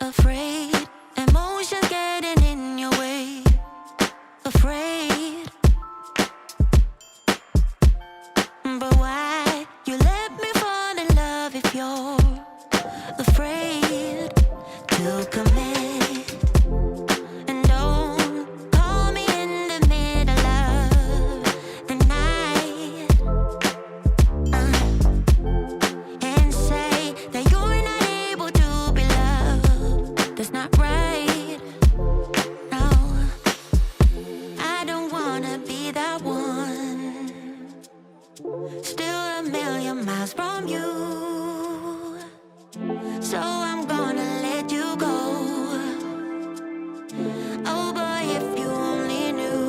Afraid, emotions getting in your way. Afraid, but why you let me fall in love if you're afraid to commit? And don't call me in the middle of the night and say that you're not able to be loved. That's not right. No, I don't wanna be that one. Still a million miles from you, so I'm gonna let you go. Oh boy, if you only knew.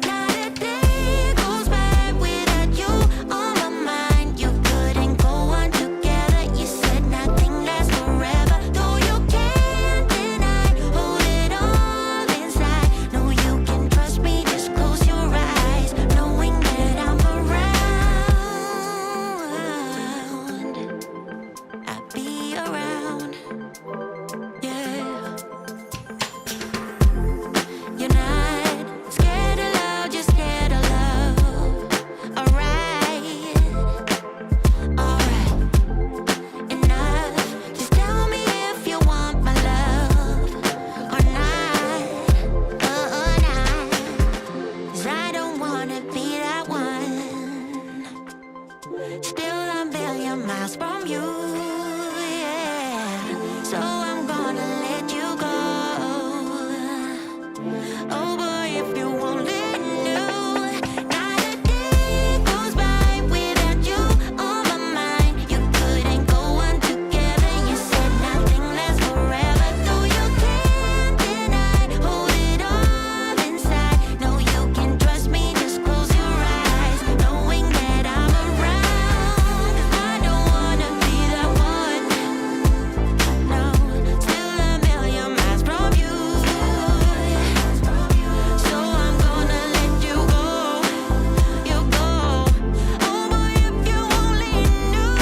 Not a day goes by without you on my mind. You couldn't go on together. You said nothing lasts forever, though you can't deny. Hold it all inside. No, you can trust me. Just close your eyes, knowing that I'm around. I'll be around. Yeah. You're not scared of love, just scared of love. Alright, alright, enough. Just tell me if you want my love or not, or not. 'Cause I don't wanna be that one. Still a million miles from you, yeah. So I'm gonna let you go. Oh boy, if you only knew. Not a day goes by without you on my mind. You couldn't go on together. You said nothing lasts forever, though you can't deny. Hold it all inside. No, you can trust me. Just close your eyes, knowing that I'm around. I don't wanna be that one. No, still a million miles from you. So I'm gonna let you go. You go. Oh boy, if you only knew.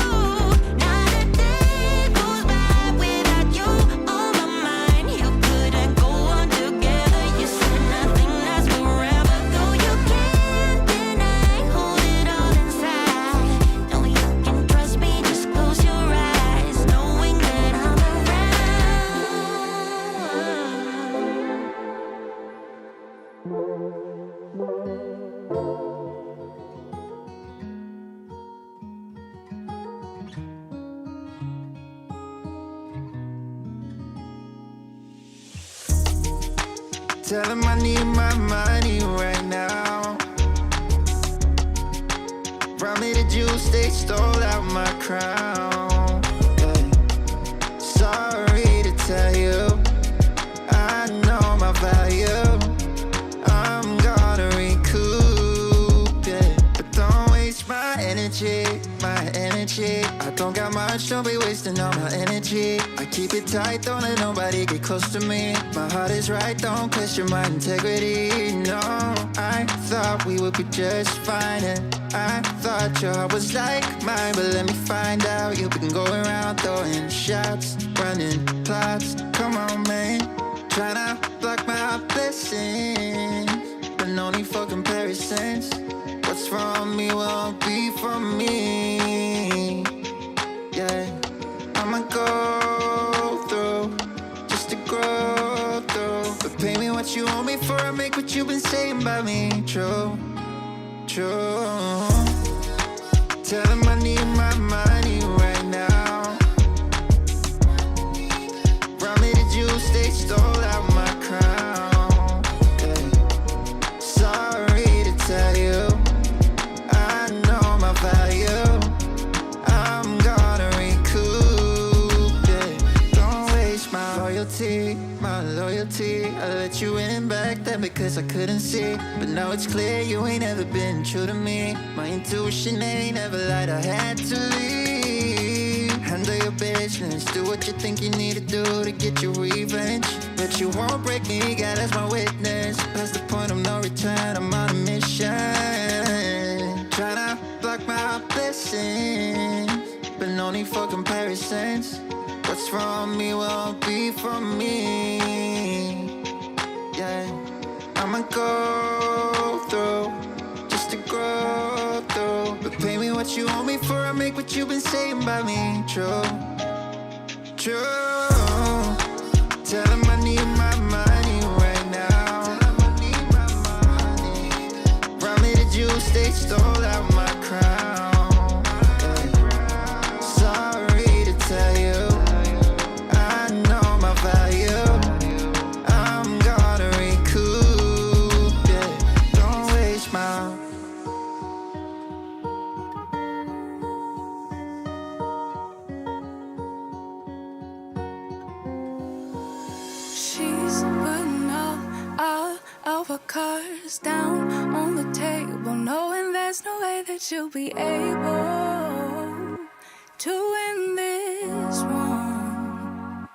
Not a day goes by without you on my mind. You couldn't go on together. You said nothing lasts forever, though you can't deny. Hold it all inside. No, you can trust me. Just close your eyes, knowing that I'm Tell him I need my money right now. Brought me the juice, they stole out my crown. Yeah. Sorry to tell you, I know my value. I'm gonna recoup, yeah. But don't waste my energy, my energy. I don't got much, don't be wasting all my energy. I keep it tight, don't let nobody get close to me. My heart is right, don't question my integrity. No, I thought we would be just fine, and I thought your heart was like mine. But let me find out, you've been going around throwing shots, running plots. Come on, man, tryna block my blessings, but no need for comparisons. What's from me won't be from me. Yeah, I'ma go through just to grow through. But pay me what you owe me for, I make what you've been saying about me true, true. Tell him I need my money right now. Brought me the juice, they stole out my crown. Yeah. Sorry to tell you, I know my value. I'm gonna recoup, yeah. Don't waste my loyalty, my loyalty. I let you in back then because I couldn't see. But now it's clear you ain't ever been true to me. My intuition ain't ever lied, I had to leave. Handle your bitch, patience. Do what you think you need to do to get your revenge. But you won't break me, God, as my witness. Past the point of no return, I'm on a mission. Tryna block my blessings, but no need for comparisons. What's from me won't be from me. Yeah, I'ma go through just to grow through. But pay me what you owe me for, I make what you've been saying about me true. True. Tell him I need my money right now. Promise that you stay stole out my crown. Yeah. Sorry to tell you, I know my value. I'm gonna recoup, yeah. Don't waste my. She's putting all of her cards down on the table, knowing there's no way that you'll be able to win this one.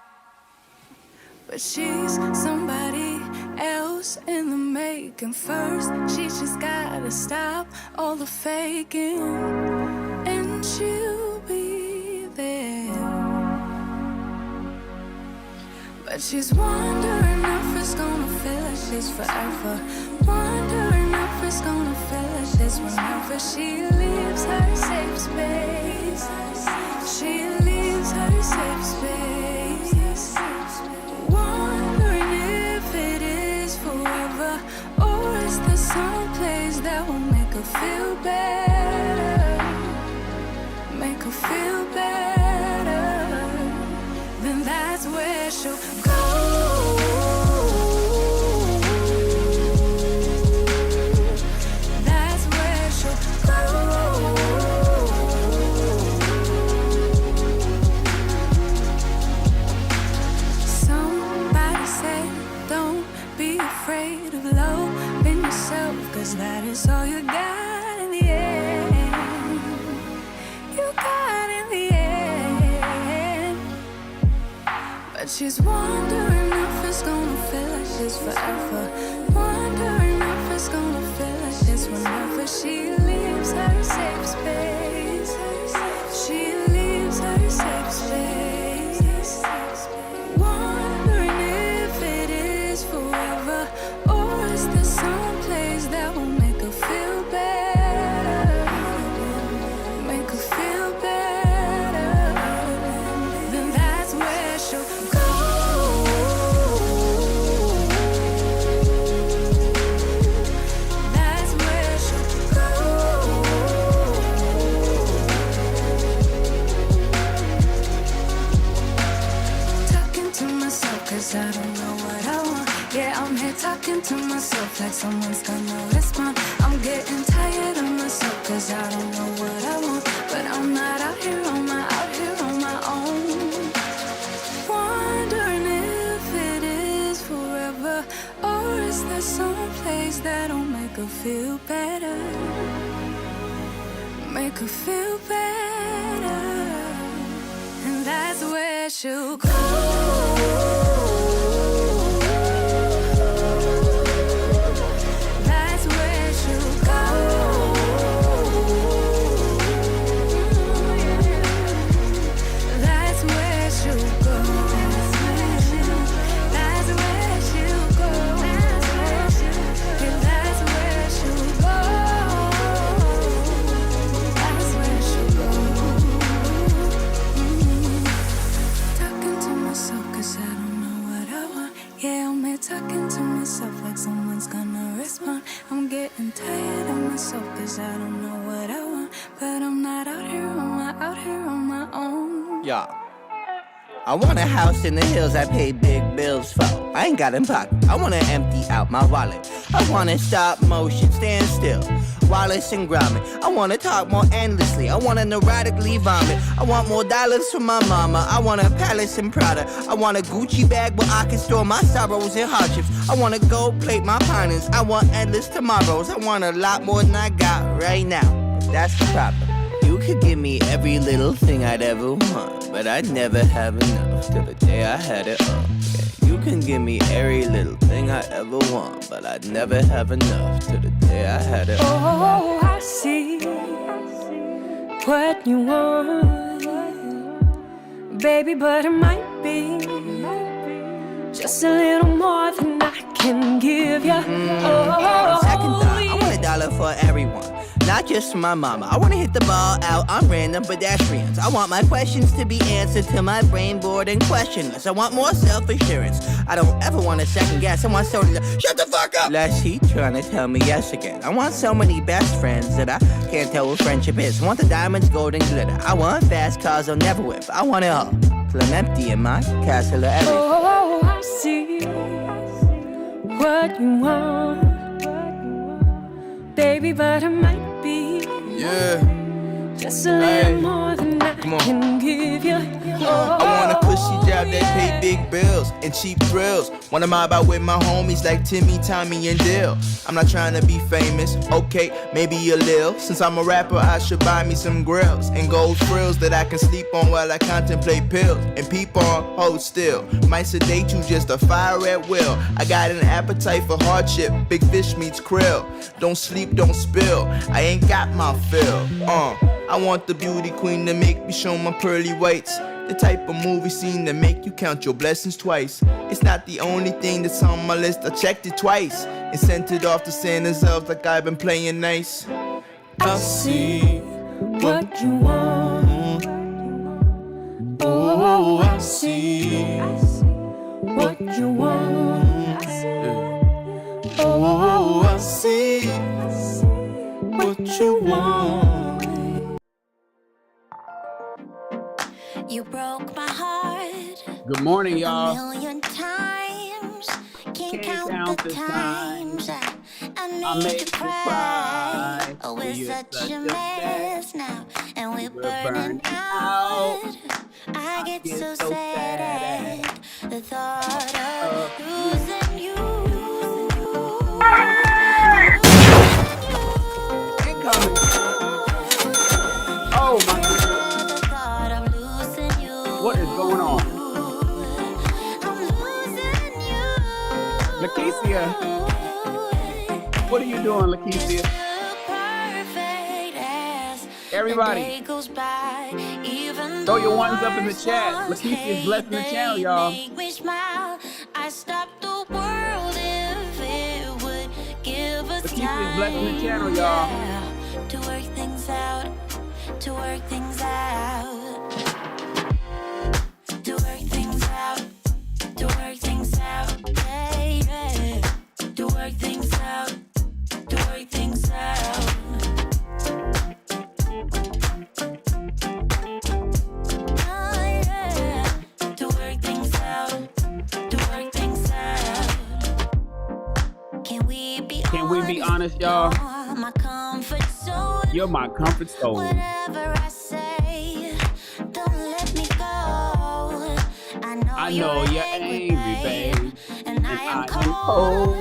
But she's somebody else in the making. First, she just gotta stop all the faking, and she'll be there. But she's wondering if it's gonna feel like she's forever. Wondering if it's gonna feel like this whenever she leaves her safe space. She leaves her safe space. Wondering if it is forever, or is there some place that will make her feel better? Make her feel better. Then that's where she'll go. That's where she'll go. Somebody said, don't be afraid of loving yourself, 'cause that is all you got in the end. You got in the end. But she's wondering if it's gonna feel like she's forever. Wondering if it's gonna feel like this whenever she leaves her safe space. She leaves her safe space. Wondering if it is forever, or is there some place that will make her feel better? Make her feel better. Then that's where she'll go. That's where she'll go. Talking to myself 'cause I don't know what I want. Yeah, I'm here talking to myself like someone's gonna respond. I'm getting tired of myself 'cause I don't know what I want. But I'm not out here on my own. Wondering if it is forever, or is there some place that'll make her feel better? Make her feel better. And that's where she'll go. That's where she'll go. That's where she'll go. That's where she'll go. That's where she'll go. That's where she'll go. That's where she'll go. Talking to myself 'cause I don't know what I want. Yeah, I'm here talking to myself like someone's gonna respond. I'm getting tired of myself 'cause I don't know what I want. But I'm not out here on my own. Yeah. I want a house in the hills I pay big bills for. I ain't got in pocket. I wanna empty out my wallet. I wanna stop motion, stand still. Wallace and Gromit. I wanna talk more endlessly. I wanna neurotically vomit. I want more dollars from my mama. I want a palace in Prada. I want a Gucci bag where I can store my sorrows and hardships. I wanna gold plate my finance. I want endless tomorrows. I want a lot more than I got right now. But that's the problem. You could give me every little thing I'd ever want, but I'd never have enough till the day I had it all. Yeah, you can give me every little thing I ever want, but I'd never have enough till the day I had it all. Oh, I see what you want, baby, but it might be just a little more than I can give you. Second thought, I want $1 for everyone, not just for my mama. I want to hit the ball out on random pedestrians. I want my questions to be answered till my brain bored and questionless. I want more self-assurance. I don't ever want to second guess. I want someone to shut the fuck up. Less he trying to tell me yes again. I want so many best friends that I can't tell what friendship is. I want the diamonds, gold, and glitter. I want fast cars I'll never whip. I want it all till I'm empty in my castle of everything. Oh, I see what you want, baby, but it might be just a little more than I can give you. I want a cushy job that pay big bills and cheap thrills. Wanna mob out with my homies like Timmy, Tommy, and Dill. I'm not trying to be famous, okay, maybe a lil. Since I'm a rapper, I should buy me some grills and gold frills that I can sleep on while I contemplate pills and peep on, hold still. Might sedate you, just a fire at will. I got an appetite for hardship, big fish meets krill. Don't sleep, don't spill, I ain't got my fill. I want the beauty queen to make me show my pearly whites. The type of movie scene that make you count your blessings twice. It's not the only thing that's on my list, I checked it twice and sent it off to Santa's elves like I've been playing nice. I see what you want. Oh, I see what you want. Oh, I see what you want. You broke my heart Good morning, a y'all. million times. Can't count count the the times I made made you you cry. cry. Oh, we're You're such a mess now, and we're burning burning out. out. I get so so sad sad at the thought of losing you. Incoming. Oh my goodness. The thought of losing you. What is going on? I'm losing you. Lakeisha, what are you doing, Lakeisha? Everybody, throw your ones up in the chat. Lakeisha's blessing the channel, y'all. I stopped the world if it would give us Lakeisha's blessing the channel, y'all. to work things out, to work things out, to work things out, to work things out, baby, to work things out, to work things out. Oh, yeah. To work things out, to work things out. Can we be honest, y'all? My comfort zone. You're my comfort zone. Whatever I say, don't let me go. I know you're angry, babe, and I am cold.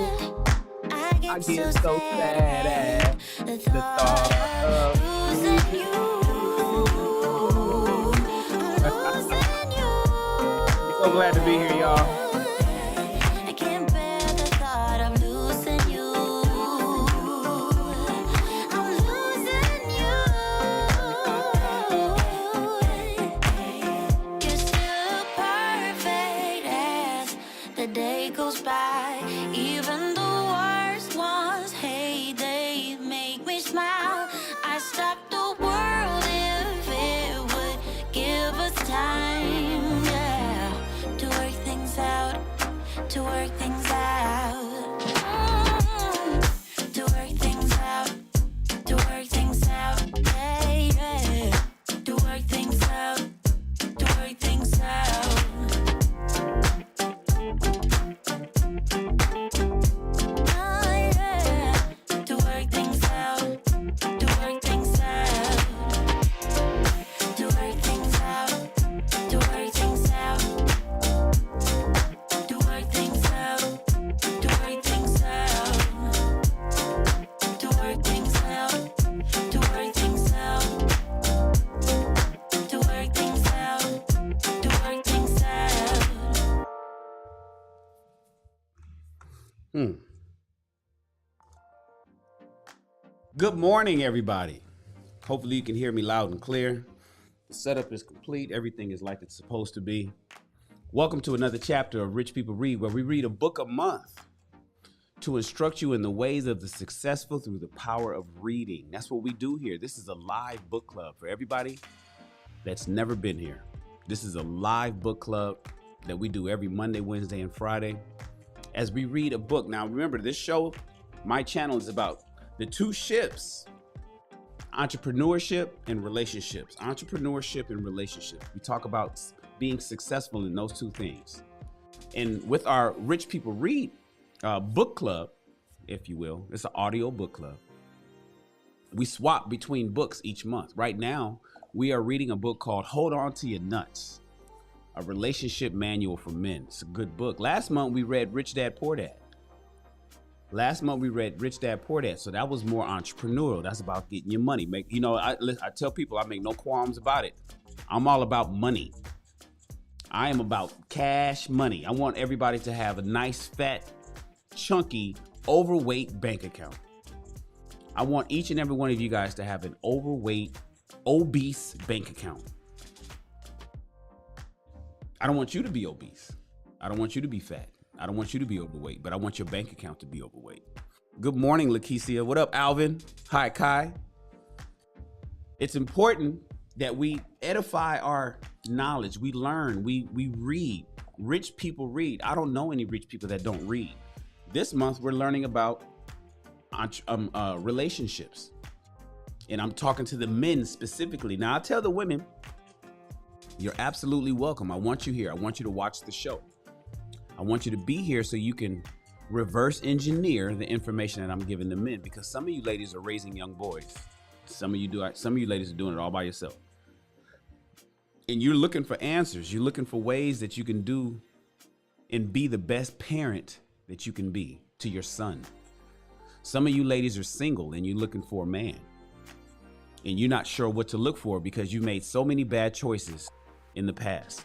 I get so sad at the thought of losing you. Losing you. So glad to be here, y'all. I can't bear the thought of losing you. I'm losing you. You're still perfect as the day goes by. Even the worst ones, hey, they make me smile. I stopped the world if it would give us time, yeah, to work things out, to work things out. To work things out, to work things out, baby, to work things out, to work things out. Oh, yeah, to work things out, to work things out, to work things out, to work things out, to work things out. Good morning, everybody. Hopefully you can hear me loud and clear. The setup is complete. Everything is like it's supposed to be. Welcome to another chapter of Rich People Read, where we read a book a month to instruct you in the ways of the successful through the power of reading. That's what we do here. This is a live book club for everybody that's never been here. This is a live book club that we do every Monday, Wednesday, and Friday as we read a book. Now, remember, this show, my channel is about the two ships, entrepreneurship and relationships. Entrepreneurship and relationships. We talk about being successful in those two things. And with our Rich People Read book club, if you will, it's an audio book club. We swap between books each month. Right now, we are reading a book called Hold On to Your Nuts, a relationship manual for men. It's a good book. Last month, we read Rich Dad, Poor Dad. So that was more entrepreneurial. That's about getting your money. I tell people I make no qualms about it. I'm all about money. I am about cash money. I want everybody to have a nice, fat, chunky, overweight bank account. I want each and every one of you guys to have an overweight, obese bank account. I don't want you to be obese. I don't want you to be fat. I don't want you to be overweight, but I want your bank account to be overweight. Good morning, Lakeisha. What up, Alvin? Hi, Kai. It's important that we edify our knowledge. We learn, we read. Rich people read. I don't know any rich people that don't read. This month, we're learning about relationships. And I'm talking to the men specifically. Now, I tell the women, you're absolutely welcome. I want you here. I want you to watch the show. I want you to be here so you can reverse engineer the information that I'm giving the men, because some of you ladies are raising young boys. Some of you ladies are doing it all by yourself. And you're looking for answers. You're looking for ways that you can do and be the best parent that you can be to your son. Some of you ladies are single and you're looking for a man. And you're not sure what to look for because you made so many bad choices in the past.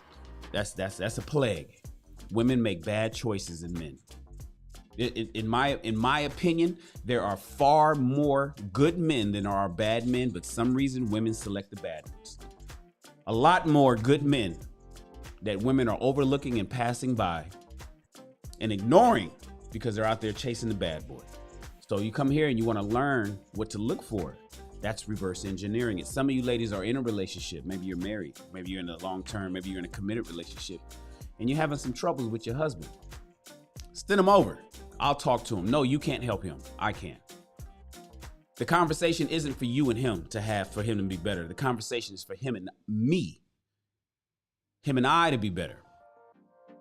That's a plague. Women make bad choices in men. In my opinion, there are far more good men than there are bad men, but some reason women select the bad ones. A lot more good men that women are overlooking and passing by and ignoring because they're out there chasing the bad boy. So you come here and you want to learn what to look for. That's reverse engineering it. Some of you ladies are in a relationship. Maybe you're married. Maybe you're in a long term. Maybe you're in a committed relationship. And you're having some troubles with your husband. Send him over. I'll talk to him. No, you can't help him. I can. The conversation isn't for you and him to have for him to be better. The conversation is for him and me. Him and I to be better.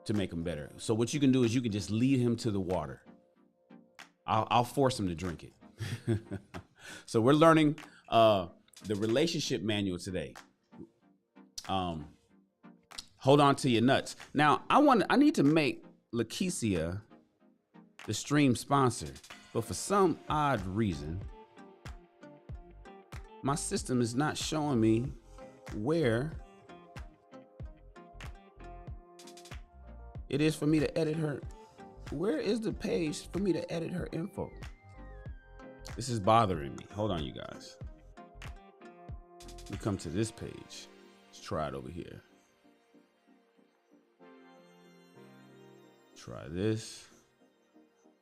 To make him better. So what you can do is you can just lead him to the water. I'll force him to drink it. So we're learning the relationship manual today. Hold on to your nuts. Now, I need to make Lakeisha the stream sponsor, but for some odd reason, my system is not showing me where it is for me to edit her. Where is the page for me to edit her info? This is bothering me. Hold on, you guys. We come to this page. Let's try it over here. Try this.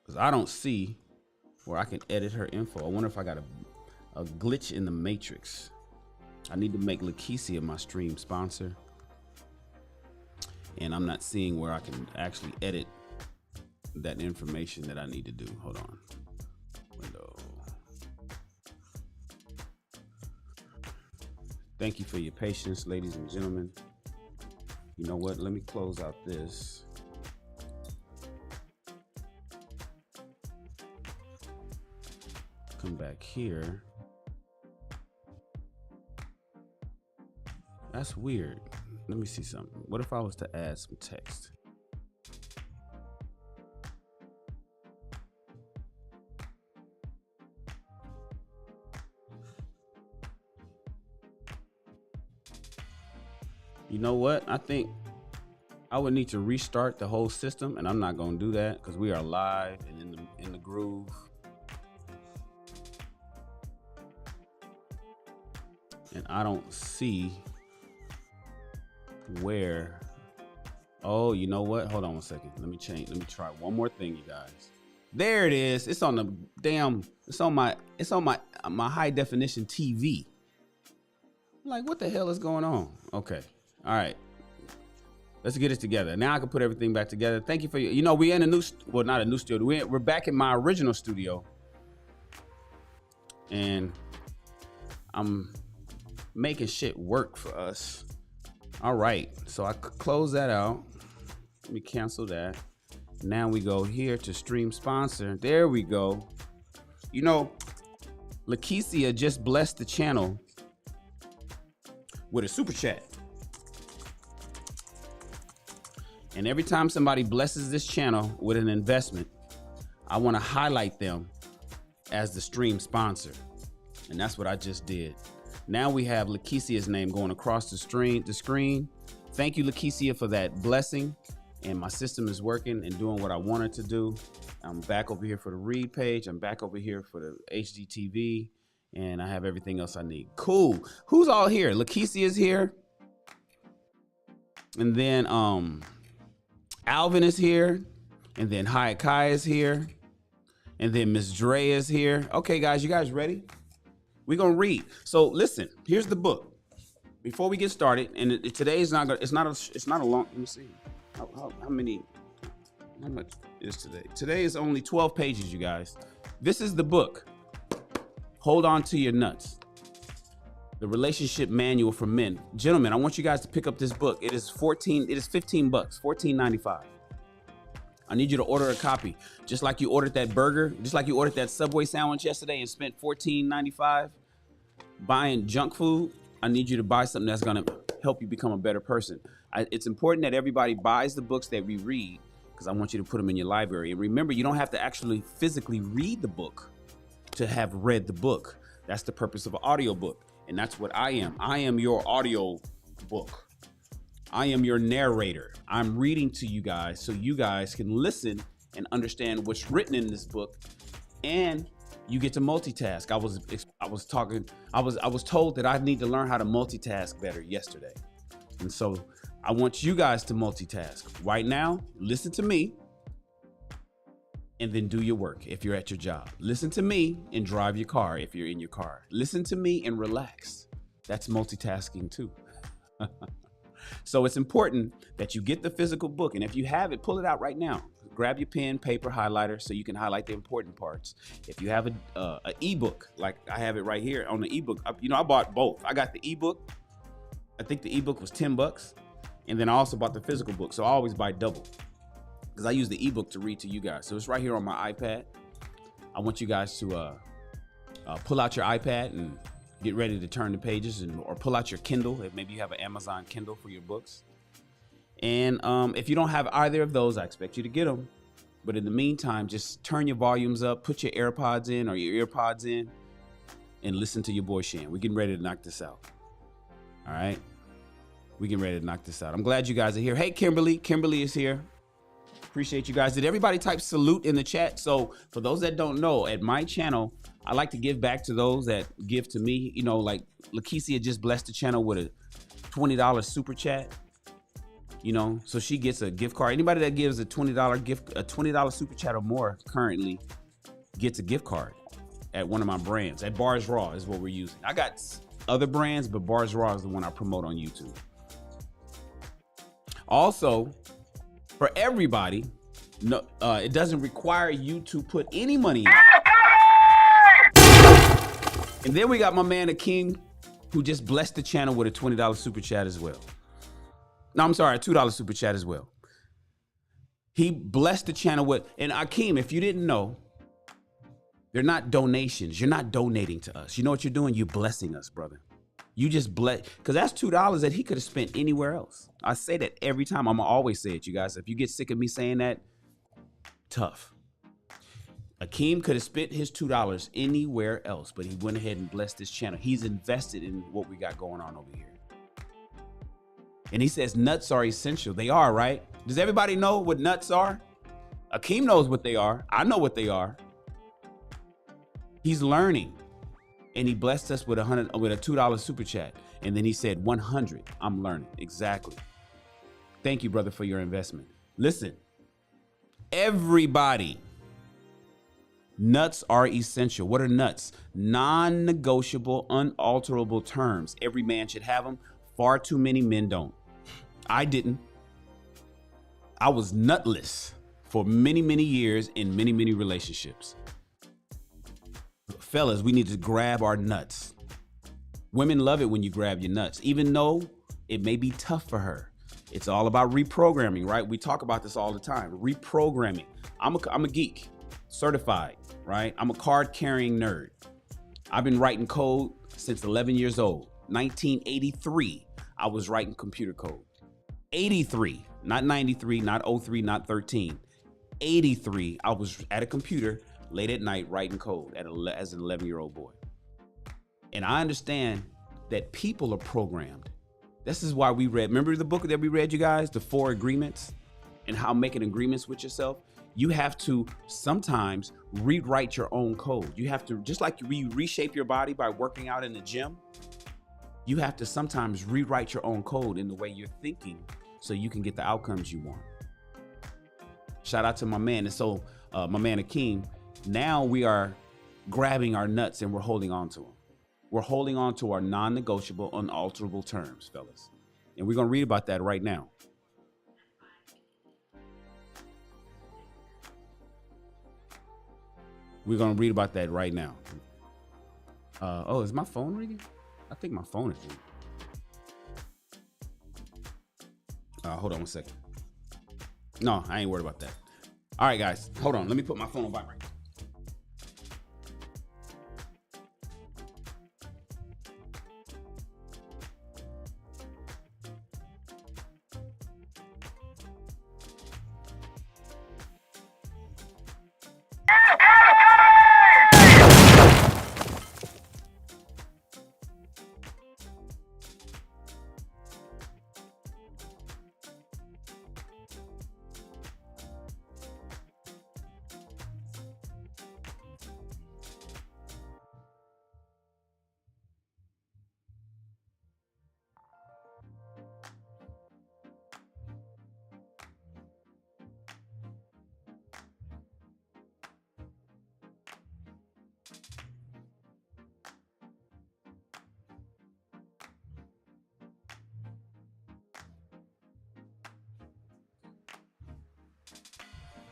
Because I don't see where I can edit her info. I wonder if I got a glitch in the matrix. I need to make Lakeisha my stream sponsor. And I'm not seeing where I can actually edit that information that I need to do. Hold on. Window. Thank you for your patience, ladies and gentlemen. You know what? Let me close out this. Come back here. That's weird. Let me see something. What if I was to add some text? You know what? I think I would need to restart the whole system, and I'm not going to do that because we are live and groove. And I don't see where. Oh, you know what? Hold on one second. Let me try one more thing, you guys. There it is. It's on the damn. It's on my high definition TV. I'm like, what the hell is going on? Okay. All right. Let's get it together. Now I can put everything back together. Thank you for you. You know, we're in a new, well, not a new studio. We're back in my original studio, and I'm making shit work for us. All right. So I close that out. Let me cancel that. Now we go here to stream sponsor. There we go. You know, Lakecia just blessed the channel with a super chat. And every time somebody blesses this channel with an investment, I want to highlight them as the stream sponsor. And that's what I just did. Now we have Lakecia's name going across the screen. Thank you, Lakecia, for that blessing. And my system is working and doing what I want it to do. I'm back over here for the read page. I'm back over here for the HDTV. And I have everything else I need. Cool. Who's all here? Lakecia is here. And then Alvin is here. And then Hayakai is here. And then Miss Dre is here. Okay, guys, you guys ready? We're going to read. So listen, here's the book. Before we get started, and today is not it's not a long, let me see. How much is today? Today is only 12 pages, you guys. This is the book. Hold on to your nuts. The relationship manual for men. Gentlemen, I want you guys to pick up this book. It is $15, $14.95. I need you to order a copy. Just like you ordered that burger, just like you ordered that Subway sandwich yesterday and spent $14.95 buying junk food, I need you to buy something that's gonna help you become a better person. It's important that everybody buys the books that we read, because I want you to put them in your library. And remember, you don't have to actually physically read the book to have read the book. That's the purpose of an audio book. And that's what I am. I am your audio book. I am your narrator. I'm reading to you guys so you guys can listen and understand what's written in this book, and you get to multitask. I was told that I need to learn how to multitask better yesterday. And so I want you guys to multitask. Right now, listen to me and then do your work if you're at your job. Listen to me and drive your car if you're in your car. Listen to me and relax. That's multitasking too. So it's important that you get the physical book. And if you have it, pull it out right now. Grab your pen, paper, highlighter so you can highlight the important parts. If you have an ebook, like I have it right here on the ebook, I bought both. I got the ebook. I think the ebook was $10. And then I also bought the physical book. So I always buy double because I use the ebook to read to you guys. So it's right here on my iPad. I want you guys to pull out your iPad and get ready to turn the pages, or pull out your Kindle. If maybe you have an Amazon Kindle for your books. And if you don't have either of those, I expect you to get them. But in the meantime, just turn your volumes up, put your AirPods in or your EarPods in, and listen to your boy Shan. We're getting ready to knock this out. All right? We're getting ready to knock this out. I'm glad you guys are here. Hey, Kimberly. Kimberly is here. Appreciate you guys. Did everybody type salute in the chat? So for those that don't know, at my channel, I like to give back to those that give to me. You know, like Lakecia just blessed the channel with a $20 super chat. You know, so she gets a gift card. Anybody that gives a $20 super chat or more currently gets a gift card at one of my brands. At Bars Raw is what we're using. I got other brands, but Bars Raw is the one I promote on YouTube. Also, for everybody, no, it doesn't require you to put any money in. And then we got my man Akeem, who just blessed the channel with a $20 super chat as well. No, I'm sorry, a $2 super chat as well. He blessed the channel with, and Akeem, if you didn't know, they're not donations. You're not donating to us. You know what you're doing? You're blessing us, brother. You just bless, because that's $2 that he could have spent anywhere else. I say that every time. I'm gonna always say it, you guys. If you get sick of me saying that, tough. Akeem could have spent his $2 anywhere else, but he went ahead and blessed this channel. He's invested in what we got going on over here. And he says nuts are essential. They are, right? Does everybody know what nuts are? Akeem knows what they are. I know what they are. He's learning. And he blessed us with a $2 super chat. And then he said 100. I'm learning. Exactly. Thank you, brother, for your investment. Listen, everybody, nuts are essential. What are nuts? Non-negotiable, unalterable terms. Every man should have them. Far too many men don't. I didn't. I was nutless for many, many years in many, many relationships. Fellas, we need to grab our nuts. Women love it when you grab your nuts, even though it may be tough for her. It's all about reprogramming, right? We talk about this all the time. Reprogramming. I'm a geek, certified, right? I'm a card-carrying nerd. I've been writing code since 11 years old. 1983, I was writing computer code. 83, not 93, not 03, not 13. 83, I was at a computer late at night writing code as an 11-year-old boy. And I understand that people are programmed. This is why we read, remember the book that we read, you guys, The 4 Agreements, and how making agreements with yourself? You have to sometimes rewrite your own code. You have to, just like you reshape your body by working out in the gym, you have to sometimes rewrite your own code in the way you're thinking so you can get the outcomes you want. Shout out to my man. And so my man Akeem, now we are grabbing our nuts and we're holding on to them. We're holding on to our non-negotiable, unalterable terms, fellas. And we're going to read about that right now. We're going to read about that right now. Oh, is my phone ringing? I think my phone is ringing. Hold on one second. No, I ain't worried about that. All right, guys, hold on. Let me put my phone on vibrate.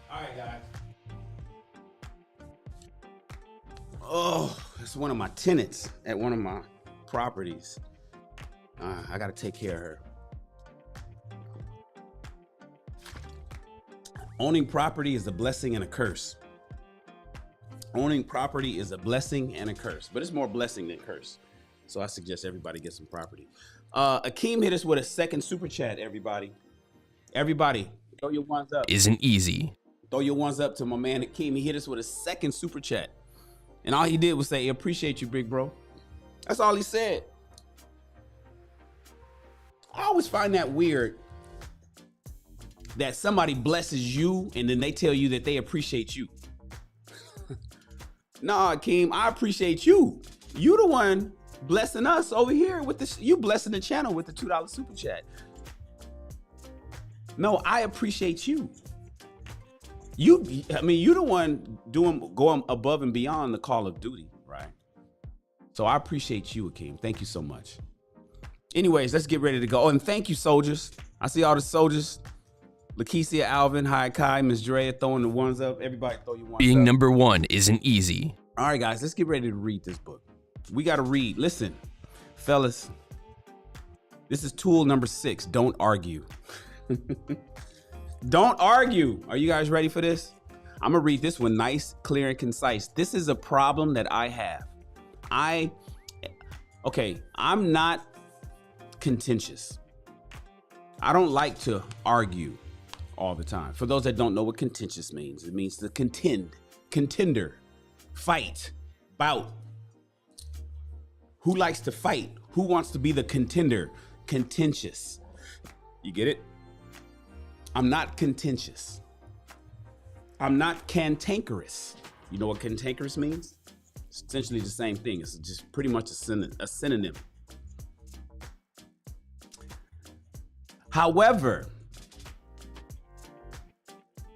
All right, guys. Oh, it's one of my tenants at one of my properties. I got to take care of her. Owning property is a blessing and a curse. Owning property is a blessing and a curse, but it's more blessing than curse. So I suggest everybody get some property. Akeem hit us with a second super chat, everybody. Everybody, throw your ones up. Isn't easy. Throw your ones up to my man Akeem. He hit us with a second super chat. And all he did was say, appreciate you, big bro. That's all he said. I always find that weird that somebody blesses you and then they tell you that they appreciate you. Nah, Akeem, I appreciate you. You the one blessing us over here with this. You blessing the channel with the $2 super chat. No, I appreciate you. You the one going above and beyond the call of duty, right? So I appreciate you, Akeem. Thank you so much. Anyways, let's get ready to go. Oh, and thank you, soldiers. I see all the soldiers. Lakeisha, Alvin, Hi Kai, Miss Drea throwing the ones up. Everybody throw your ones up. Being number one isn't easy. All right, guys, let's get ready to read this book. We got to read. Listen, fellas, this is tool number 6. Don't argue. Don't argue. Are you guys ready for this? I'm gonna read this one nice, clear, and concise. This is a problem that I have. I'm not contentious. I don't like to argue all the time. For those that don't know what contentious means, it means to contender, fight, bout. Who likes to fight? Who wants to be the contender? Contentious. You get it? I'm not contentious. I'm not cantankerous. You know what cantankerous means? It's essentially the same thing. It's just pretty much a synonym. However,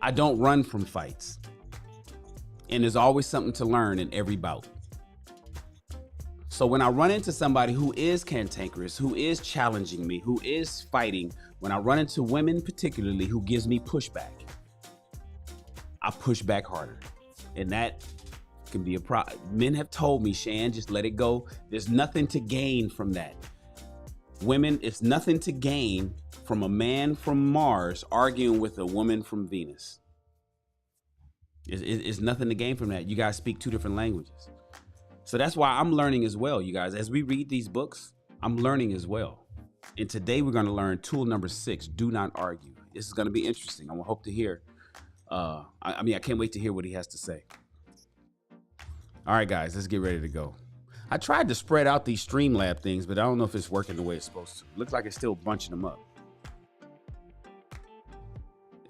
I don't run from fights. And there's always something to learn in every bout. So when I run into somebody who is cantankerous, who is challenging me, who is fighting, when I run into women particularly who gives me pushback, I push back harder. And that can be a problem. Men have told me, Shan, just let it go. There's nothing to gain from that. Women, it's nothing to gain from a man from Mars arguing with a woman from Venus. It's nothing to gain from that. You guys speak two different languages. So that's why I'm learning as well, you guys. As we read these books, I'm learning as well. And today we're going to learn tool number 6, do not argue. This is going to be interesting. I hope to hear. I can't wait to hear what he has to say. All right, guys, let's get ready to go. I tried to spread out these Streamlab things, but I don't know if it's working the way it's supposed to. Looks like it's still bunching them up.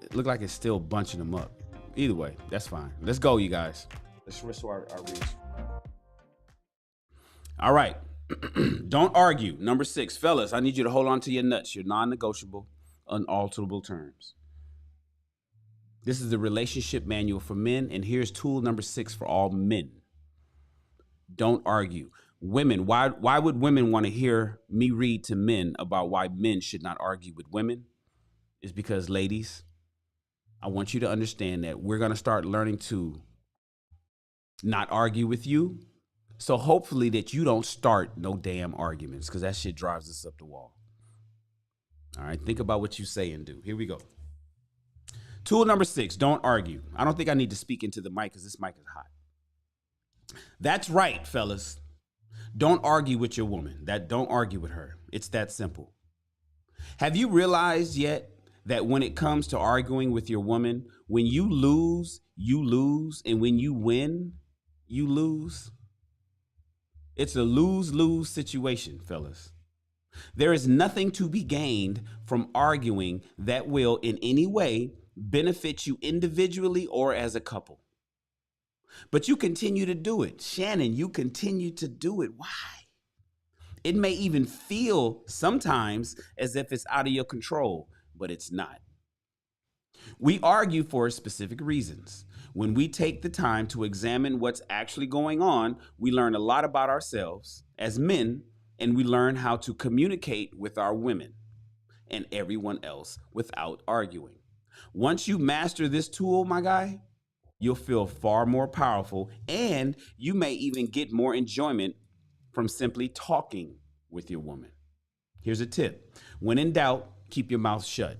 It looks like it's still bunching them up. Either way, that's fine. Let's go, you guys. Let's restore our reach. All right. Don't argue. Number 6, fellas, I need you to hold on to your nuts. Your non-negotiable, unalterable terms. This is the relationship manual for men, and here's tool number 6 for all men. Don't argue. Women, why would women want to hear me read to men about why men should not argue with women? It's because, ladies, I want you to understand that we're going to start learning to not argue with you. So hopefully that you don't start no damn arguments, because that shit drives us up the wall. All right, think about what you say and do. Here we go. Tool number 6, don't argue. I don't think I need to speak into the mic because this mic is hot. That's right, fellas. Don't argue with your woman. Don't argue with her. It's that simple. Have you realized yet that when it comes to arguing with your woman, when you lose, and when you win, you lose? It's a lose-lose situation, fellas. There is nothing to be gained from arguing that will in any way benefit you individually or as a couple. But you continue to do it. Shannon, you continue to do it. Why? It may even feel sometimes as if it's out of your control, but it's not. We argue for specific reasons. When we take the time to examine what's actually going on, we learn a lot about ourselves as men, and we learn how to communicate with our women and everyone else without arguing. Once you master this tool, my guy, you'll feel far more powerful, and you may even get more enjoyment from simply talking with your woman. Here's a tip. When in doubt, keep your mouth shut.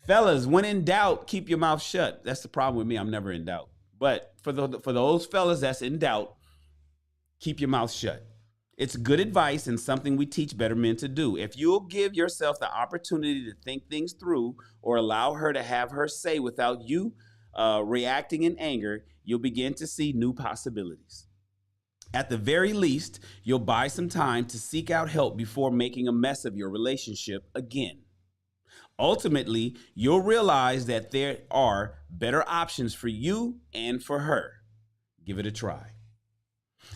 Fellas, when in doubt, keep your mouth shut. That's the problem with me. I'm never in doubt. But for those fellas that's in doubt, keep your mouth shut. It's good advice and something we teach better men to do. If you'll give yourself the opportunity to think things through or allow her to have her say without you reacting in anger, you'll begin to see new possibilities. At the very least, you'll buy some time to seek out help before making a mess of your relationship again. Ultimately, you'll realize that there are better options for you and for her. Give it a try.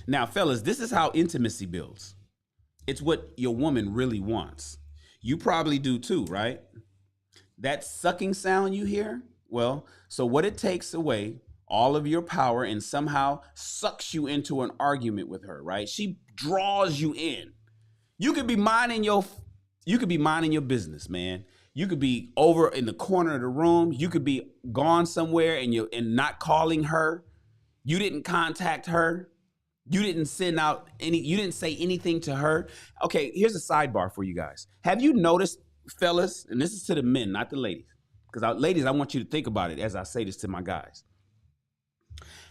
Now, fellas, this is how intimacy builds. It's what your woman really wants. You probably do too, right? That sucking sound you hear? Well, so what it takes away all of your power and somehow sucks you into an argument with her, right? She draws you in. You could be minding your business, man. You could be over in the corner of the room. You could be gone somewhere and not calling her. You didn't contact her. You didn't you didn't say anything to her. Okay, here's a sidebar for you guys. Have you noticed, fellas, and this is to the men, not the ladies, because ladies, I want you to think about it as I say this to my guys.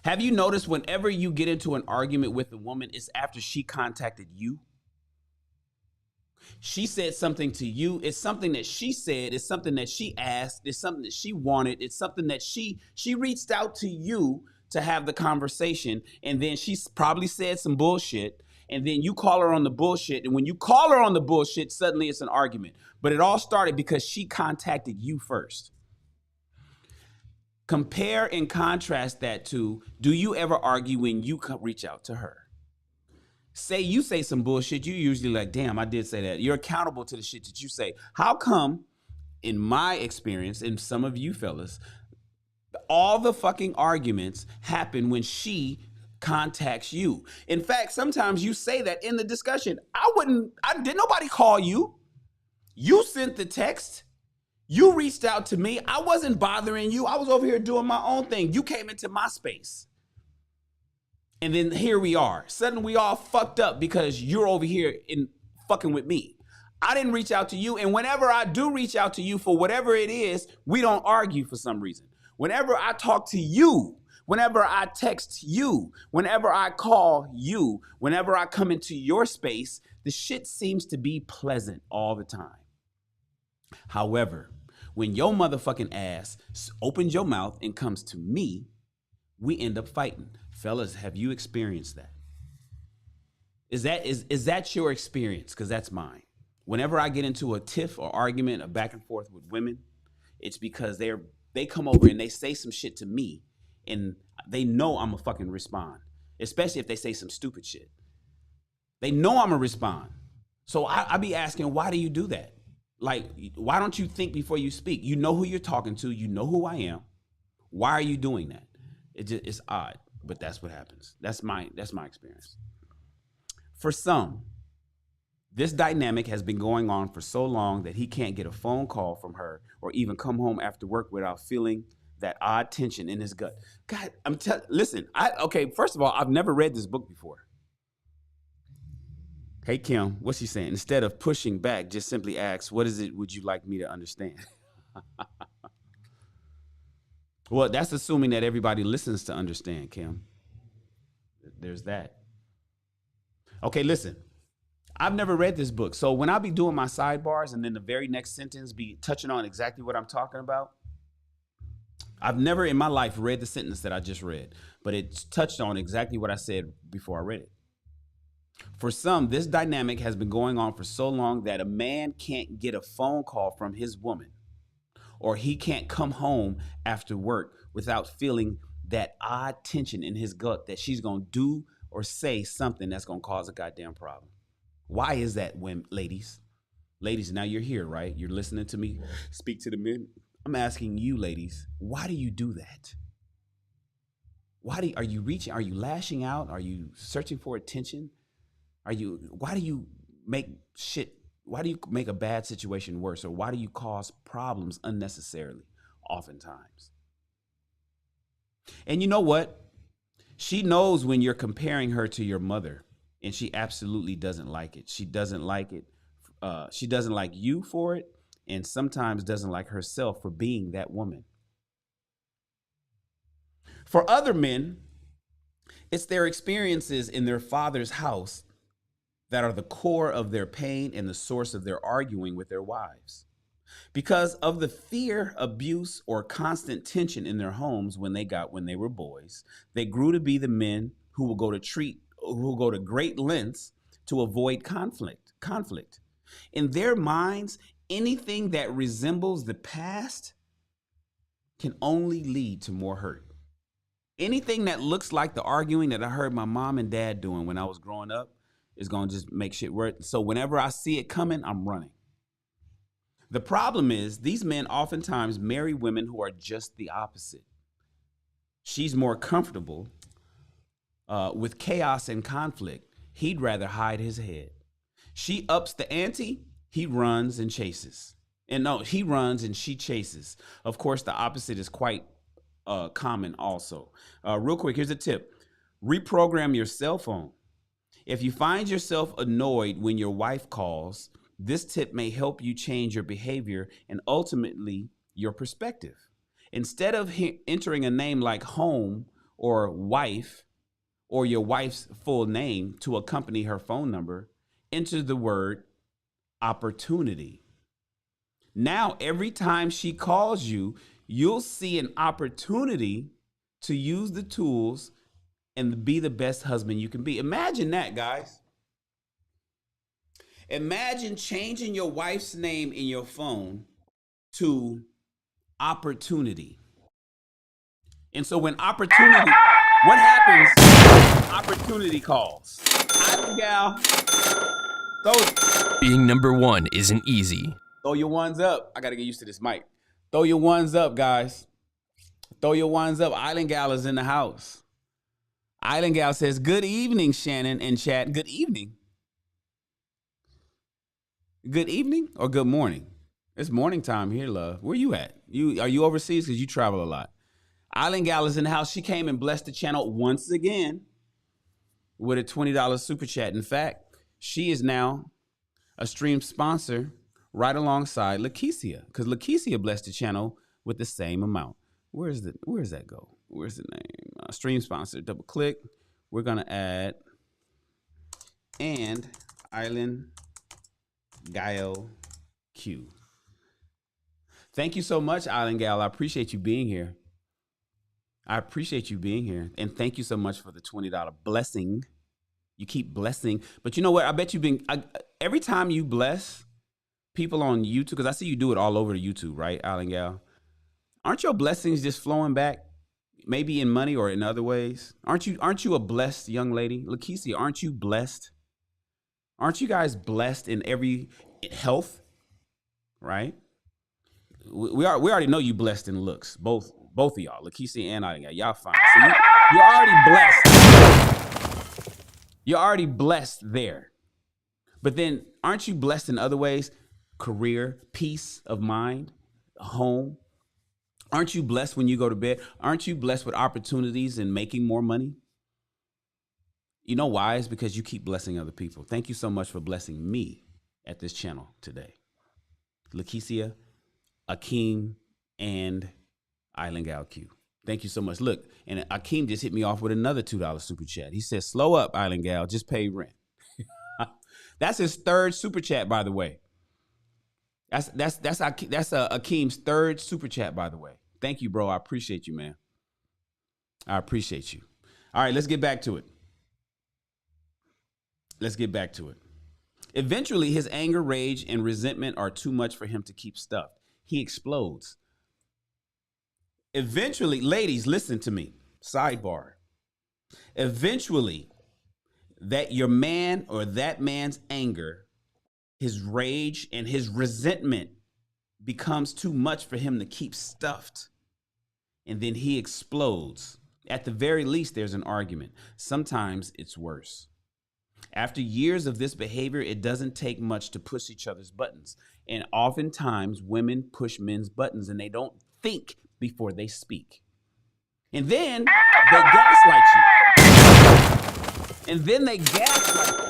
Have you noticed whenever you get into an argument with a woman, it's after she contacted you? She said something to you. It's something that she said. It's something that she asked. It's something that she wanted. It's something that she reached out to you to have the conversation. And then she probably said some bullshit. And then you call her on the bullshit. And when you call her on the bullshit, suddenly it's an argument. But it all started because she contacted you first. Compare and contrast that to, do you ever argue when you reach out to her? Say you say some bullshit, you usually like, damn, I did say that. You're accountable to the shit that you say. How come, in my experience, and some of you fellas, all the fucking arguments happen when she contacts you? In fact, sometimes you say that in the discussion. Did nobody call you? You sent the text. You reached out to me. I wasn't bothering you. I was over here doing my own thing. You came into my space. And then here we are. Suddenly we all fucked up because you're over here in fucking with me. I didn't reach out to you. And whenever I do reach out to you for whatever it is, we don't argue for some reason. Whenever I talk to you, whenever I text you, whenever I call you, whenever I come into your space, the shit seems to be pleasant all the time. However, when your motherfucking ass opens your mouth and comes to me, we end up fighting. Fellas, have you experienced that? Is that your experience? Because that's mine. Whenever I get into a tiff or argument, a back and forth with women, it's because they come over and they say some shit to me, and they know I'm gonna fucking respond. Especially if they say some stupid shit. They know I'm gonna respond. So I be asking, why do you do that? Like, why don't you think before you speak? You know who you're talking to. You know who I am. Why are you doing that? It's odd, but that's what happens. That's my experience. For some, this dynamic has been going on for so long that he can't get a phone call from her or even come home after work without feeling that odd tension in his gut. God, listen, first of all, I've never read this book before. Hey, Kim, what's she saying? Instead of pushing back, just simply ask, what is it would you like me to understand? Well, that's assuming that everybody listens to understand, Kim. There's that. Okay, listen. I've never read this book. So when I be doing my sidebars and then the very next sentence be touching on exactly what I'm talking about, I've never in my life read the sentence that I just read, but it's touched on exactly what I said before I read it. For some, this dynamic has been going on for so long that a man can't get a phone call from his woman, or he can't come home after work without feeling that odd tension in his gut that she's going to do or say something that's going to cause a goddamn problem. Why is that, women, ladies? Ladies, now you're here, right? You're listening to me speak to the men. I'm asking you, ladies, why do you do that? Are you reaching? Are you lashing out? Are you searching for attention? Why do you make a bad situation worse? Or why do you cause problems unnecessarily, oftentimes? And you know what? She knows when you're comparing her to your mother, and she absolutely doesn't like it. She doesn't like it. She doesn't like you for it, and sometimes doesn't like herself for being that woman. For other men, it's their experiences in their father's house that are the core of their pain and the source of their arguing with their wives. Because of the fear, abuse, or constant tension in their homes when they were boys, they grew to be the men who will go to great lengths to avoid conflict. In their minds, anything that resembles the past can only lead to more hurt. Anything that looks like the arguing that I heard my mom and dad doing when I was growing up is going to just make shit worse. So whenever I see it coming, I'm running. The problem is these men oftentimes marry women who are just the opposite. She's more comfortable with chaos and conflict. He'd rather hide his head. She ups the ante, he runs and chases. And no, he runs and she chases. Of course, the opposite is quite common also. Real quick, here's a tip. Reprogram your cell phone. If you find yourself annoyed when your wife calls, this tip may help you change your behavior and ultimately your perspective. Instead of entering a name like home or wife or your wife's full name to accompany her phone number, enter the word opportunity. Now, every time she calls you, you'll see an opportunity to use the tools and be the best husband you can be. Imagine that, guys. Imagine changing your wife's name in your phone to opportunity. And so when opportunity, what happens when opportunity calls? Island gal, Being number one isn't easy. throw your ones up. I got to get used to this mic. Throw your ones up, guys. Throw your ones up. Island gal is in the house. Island gal says, good evening, Shannon and chat. Good evening. Good evening or good morning? It's morning time here, love. Where you at? Are you overseas? Because you travel a lot. Island gal is in the house. She came and blessed the channel once again with a $20 super chat. In fact, she is now a stream sponsor right alongside Lakeisha, because Lakeisha blessed the channel with the same amount. Where does that go? Where's the name? Stream sponsor. Double click. We're gonna add and Island Gal Q. Thank you so much, Island Gal. I appreciate you being here. And thank you so much for the $20 blessing. You keep blessing. But you know what? I bet you've been, every time you bless people on YouTube, because I see you do it all over the YouTube, right, Island Gal? Aren't your blessings just flowing back? Maybe in money or in other ways? Aren't you a blessed young lady? Lakeisha, aren't you blessed? Aren't you guys blessed in every health? Right? We already know you blessed in looks. Both of y'all, Lakeisha and I, y'all fine. So you're already blessed. You're already blessed there. But then aren't you blessed in other ways? Career, peace of mind, home. Aren't you blessed when you go to bed? Aren't you blessed with opportunities and making more money? You know why? It's because you keep blessing other people. Thank you so much for blessing me at this channel today. Lakeisha, Akeem, and Island Gal Q. Thank you so much. Look, and Akeem just hit me off with another $2 super chat. He says, slow up, Island Gal, just pay rent. That's his third super chat, by the way. That's Akeem's third super chat, by the way. Thank you, bro. I appreciate you, man. I appreciate you. All right, let's get back to it. Eventually, his anger, rage, and resentment are too much for him to keep stuffed. He explodes. Eventually, ladies, listen to me. Sidebar. Eventually, that your man or that man's anger, his rage, and his resentment becomes too much for him to keep stuffed. And then he explodes. At the very least, there's an argument. Sometimes it's worse. After years of this behavior, it doesn't take much to push each other's buttons. And oftentimes, women push men's buttons and they don't think before they speak. And then they gaslight you.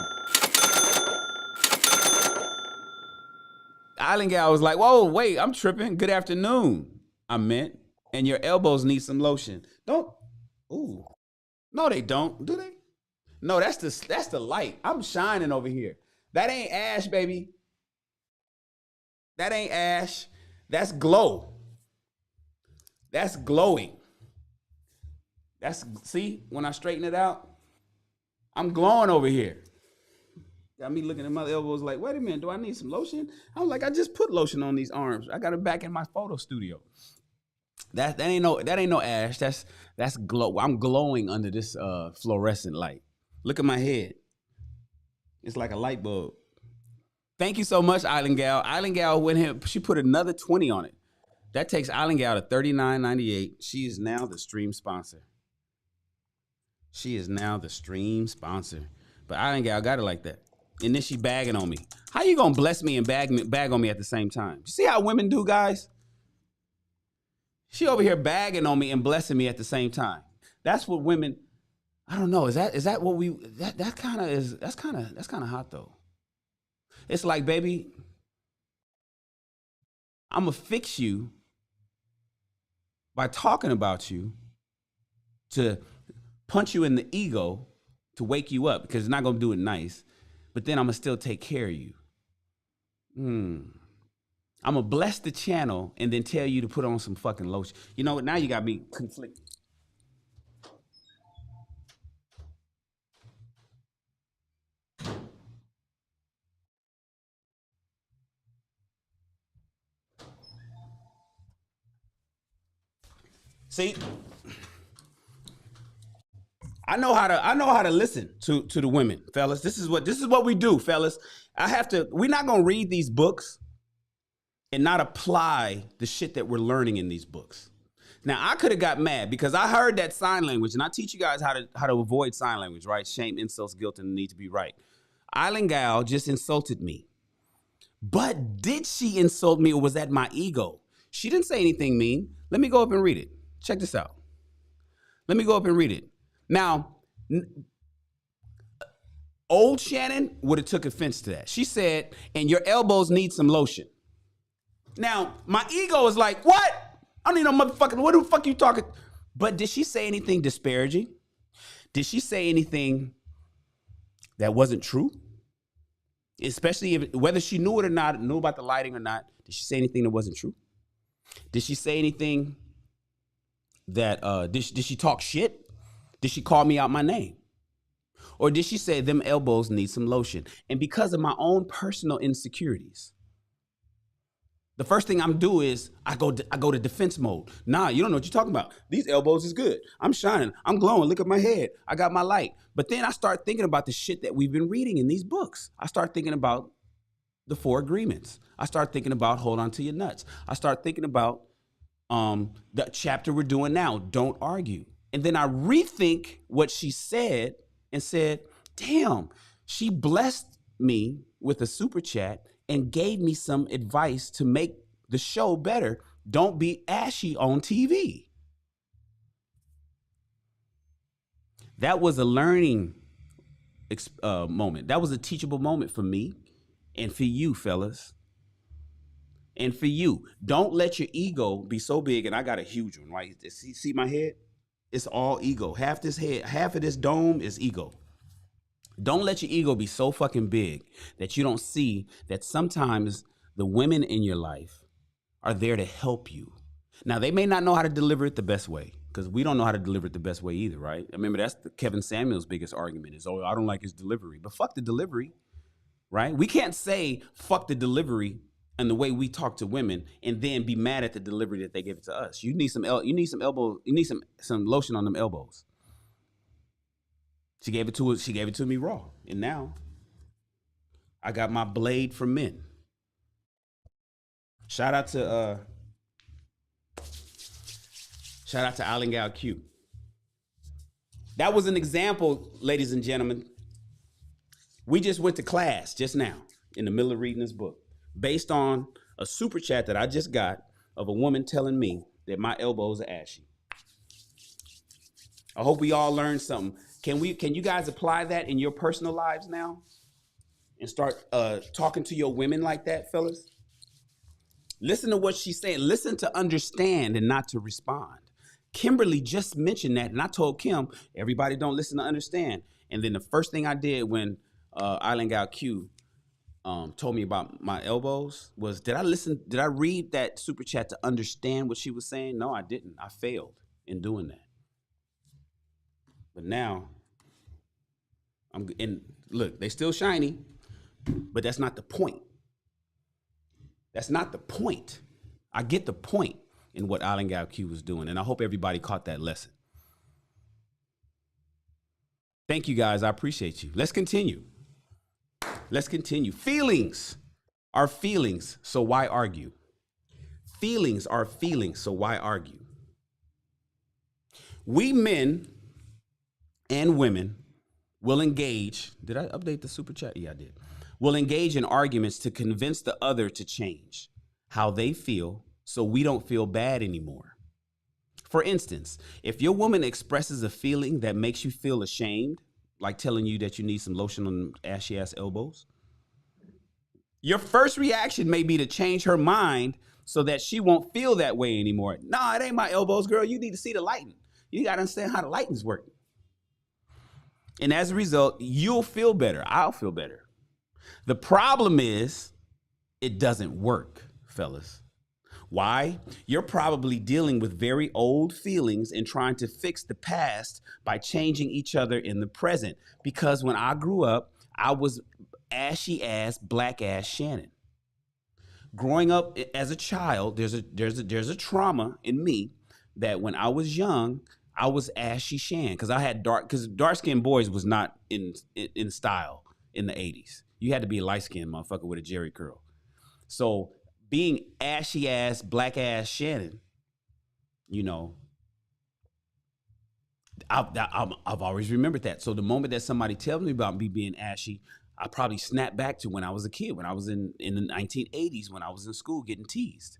Island Gal was like, whoa, wait, I'm tripping. Good afternoon, I meant. And your elbows need some lotion. Ooh. No, they don't, do they? No, that's the light. I'm shining over here. That ain't ash, baby. That ain't ash. That's glow. That's glowing. See, when I straighten it out, I'm glowing over here. Got me looking at my elbows like, wait a minute, do I need some lotion? I was like, I just put lotion on these arms. I got it back in my photo studio. That ain't no ash. That's glow. I'm glowing under this fluorescent light. Look at my head. It's like a light bulb. Thank you so much, Island Gal. Island Gal went here. She put another 20 on it. That takes Island Gal to $39.98. She is now the stream sponsor. But Island Gal got it like that. And then she bagging on me. How you gonna bless me and bag on me at the same time? You see how women do, guys? She over here bagging on me and blessing me at the same time. That's what women. I don't know. Is that what we? That's kind of hot though. It's like, baby, I'm gonna fix you by talking about you to punch you in the ego to wake you up because it's not gonna do it nice. But then I'm gonna still take care of you. I'm gonna bless the channel and then tell you to put on some fucking lotion. You know what? Now you got me conflicted. See, I know how to listen to the women, fellas. This is what we do, fellas. We're not gonna read these books and not apply the shit that we're learning in these books. Now, I could have got mad because I heard that sign language, and I teach you guys how to avoid sign language, right? Shame, insults, guilt, and the need to be right. Island Gal just insulted me. But did she insult me, or was that my ego? She didn't say anything mean. Let me go up and read it. Check this out. Let me go up and read it. Now, old Shannon would have took offense to that. She said, and your elbows need some lotion. Now, my ego is like, what? I don't need no motherfucking, what the fuck you talking? But did she say anything disparaging? Did she say anything that wasn't true? Especially whether she knew it or not, knew about the lighting or not, did she say anything that wasn't true? Did she say anything that, did she talk shit? Did she call me out my name? Or did she say them elbows need some lotion? And because of my own personal insecurities, the first thing I'm do is I go to defense mode. Nah, you don't know what you're talking about. These elbows is good. I'm shining. I'm glowing. Look at my head. I got my light. But then I start thinking about the shit that we've been reading in these books. I start thinking about the 4 agreements. I start thinking about hold on to your nuts. I start thinking about the chapter we're doing now, don't argue. And then I rethink what she said and said, damn, she blessed me with a super chat and gave me some advice to make the show better. Don't be ashy on TV. That was a learning moment. That was a teachable moment for me and for you, fellas. And for you, don't let your ego be so big. And I got a huge one, right? See my head? It's all ego. Half this head, half of this dome is ego. Don't let your ego be so fucking big that you don't see that sometimes the women in your life are there to help you. Now, they may not know how to deliver it the best way, because we don't know how to deliver it the best way either, right? I remember that's Kevin Samuel's biggest argument is, oh, I don't like his delivery. But fuck the delivery, right? We can't say fuck the delivery and the way we talk to women and then be mad at the delivery that they give it to us. You need some lotion on them elbows. She gave it to me raw. And now I got my blade for men. Shout out to Island Gal Q. That was an example, ladies and gentlemen. We just went to class just now in the middle of reading this book based on a super chat that I just got of a woman telling me that my elbows are ashy. I hope we all learned something. Can you guys apply that in your personal lives now and start talking to your women like that, fellas? Listen to what she's saying. Listen to understand and not to respond. Kimberly just mentioned that, and I told Kim, everybody don't listen to understand. And then the first thing I did when Island Gal Q told me about my elbows was, did I read that super chat to understand what she was saying? No, I didn't. I failed in doing that. But now, look, they still shiny, but that's not the point. That's not the point. I get the point in what Island Gal Q was doing, and I hope everybody caught that lesson. Thank you, guys. I appreciate you. Let's continue. Feelings are feelings, so why argue? Feelings are feelings, so why argue? We men and women will engage. Did I update the super chat? Yeah, I did. Will engage in arguments to convince the other to change how they feel so we don't feel bad anymore. For instance, if your woman expresses a feeling that makes you feel ashamed, like telling you that you need some lotion on ashy ass elbows, your first reaction may be to change her mind so that she won't feel that way anymore. Nah, it ain't my elbows, girl. You need to see the lighting. You got to understand how the lighting's working. And as a result, you'll feel better. I'll feel better. The problem is it doesn't work, fellas. Why? You're probably dealing with very old feelings and trying to fix the past by changing each other in the present. Because when I grew up, I was ashy ass, black ass Shannon. Growing up as a child, there's a trauma in me that when I was young, I was ashy Shan because I had because dark-skinned boys was not in style in the 80s. You had to be a light-skinned motherfucker with a jerry curl. So being ashy ass, black ass Shannon, you know, I've always remembered that. So the moment that somebody tells me about me being ashy, I probably snap back to when I was a kid, when I was in the 1980s, when I was in school getting teased.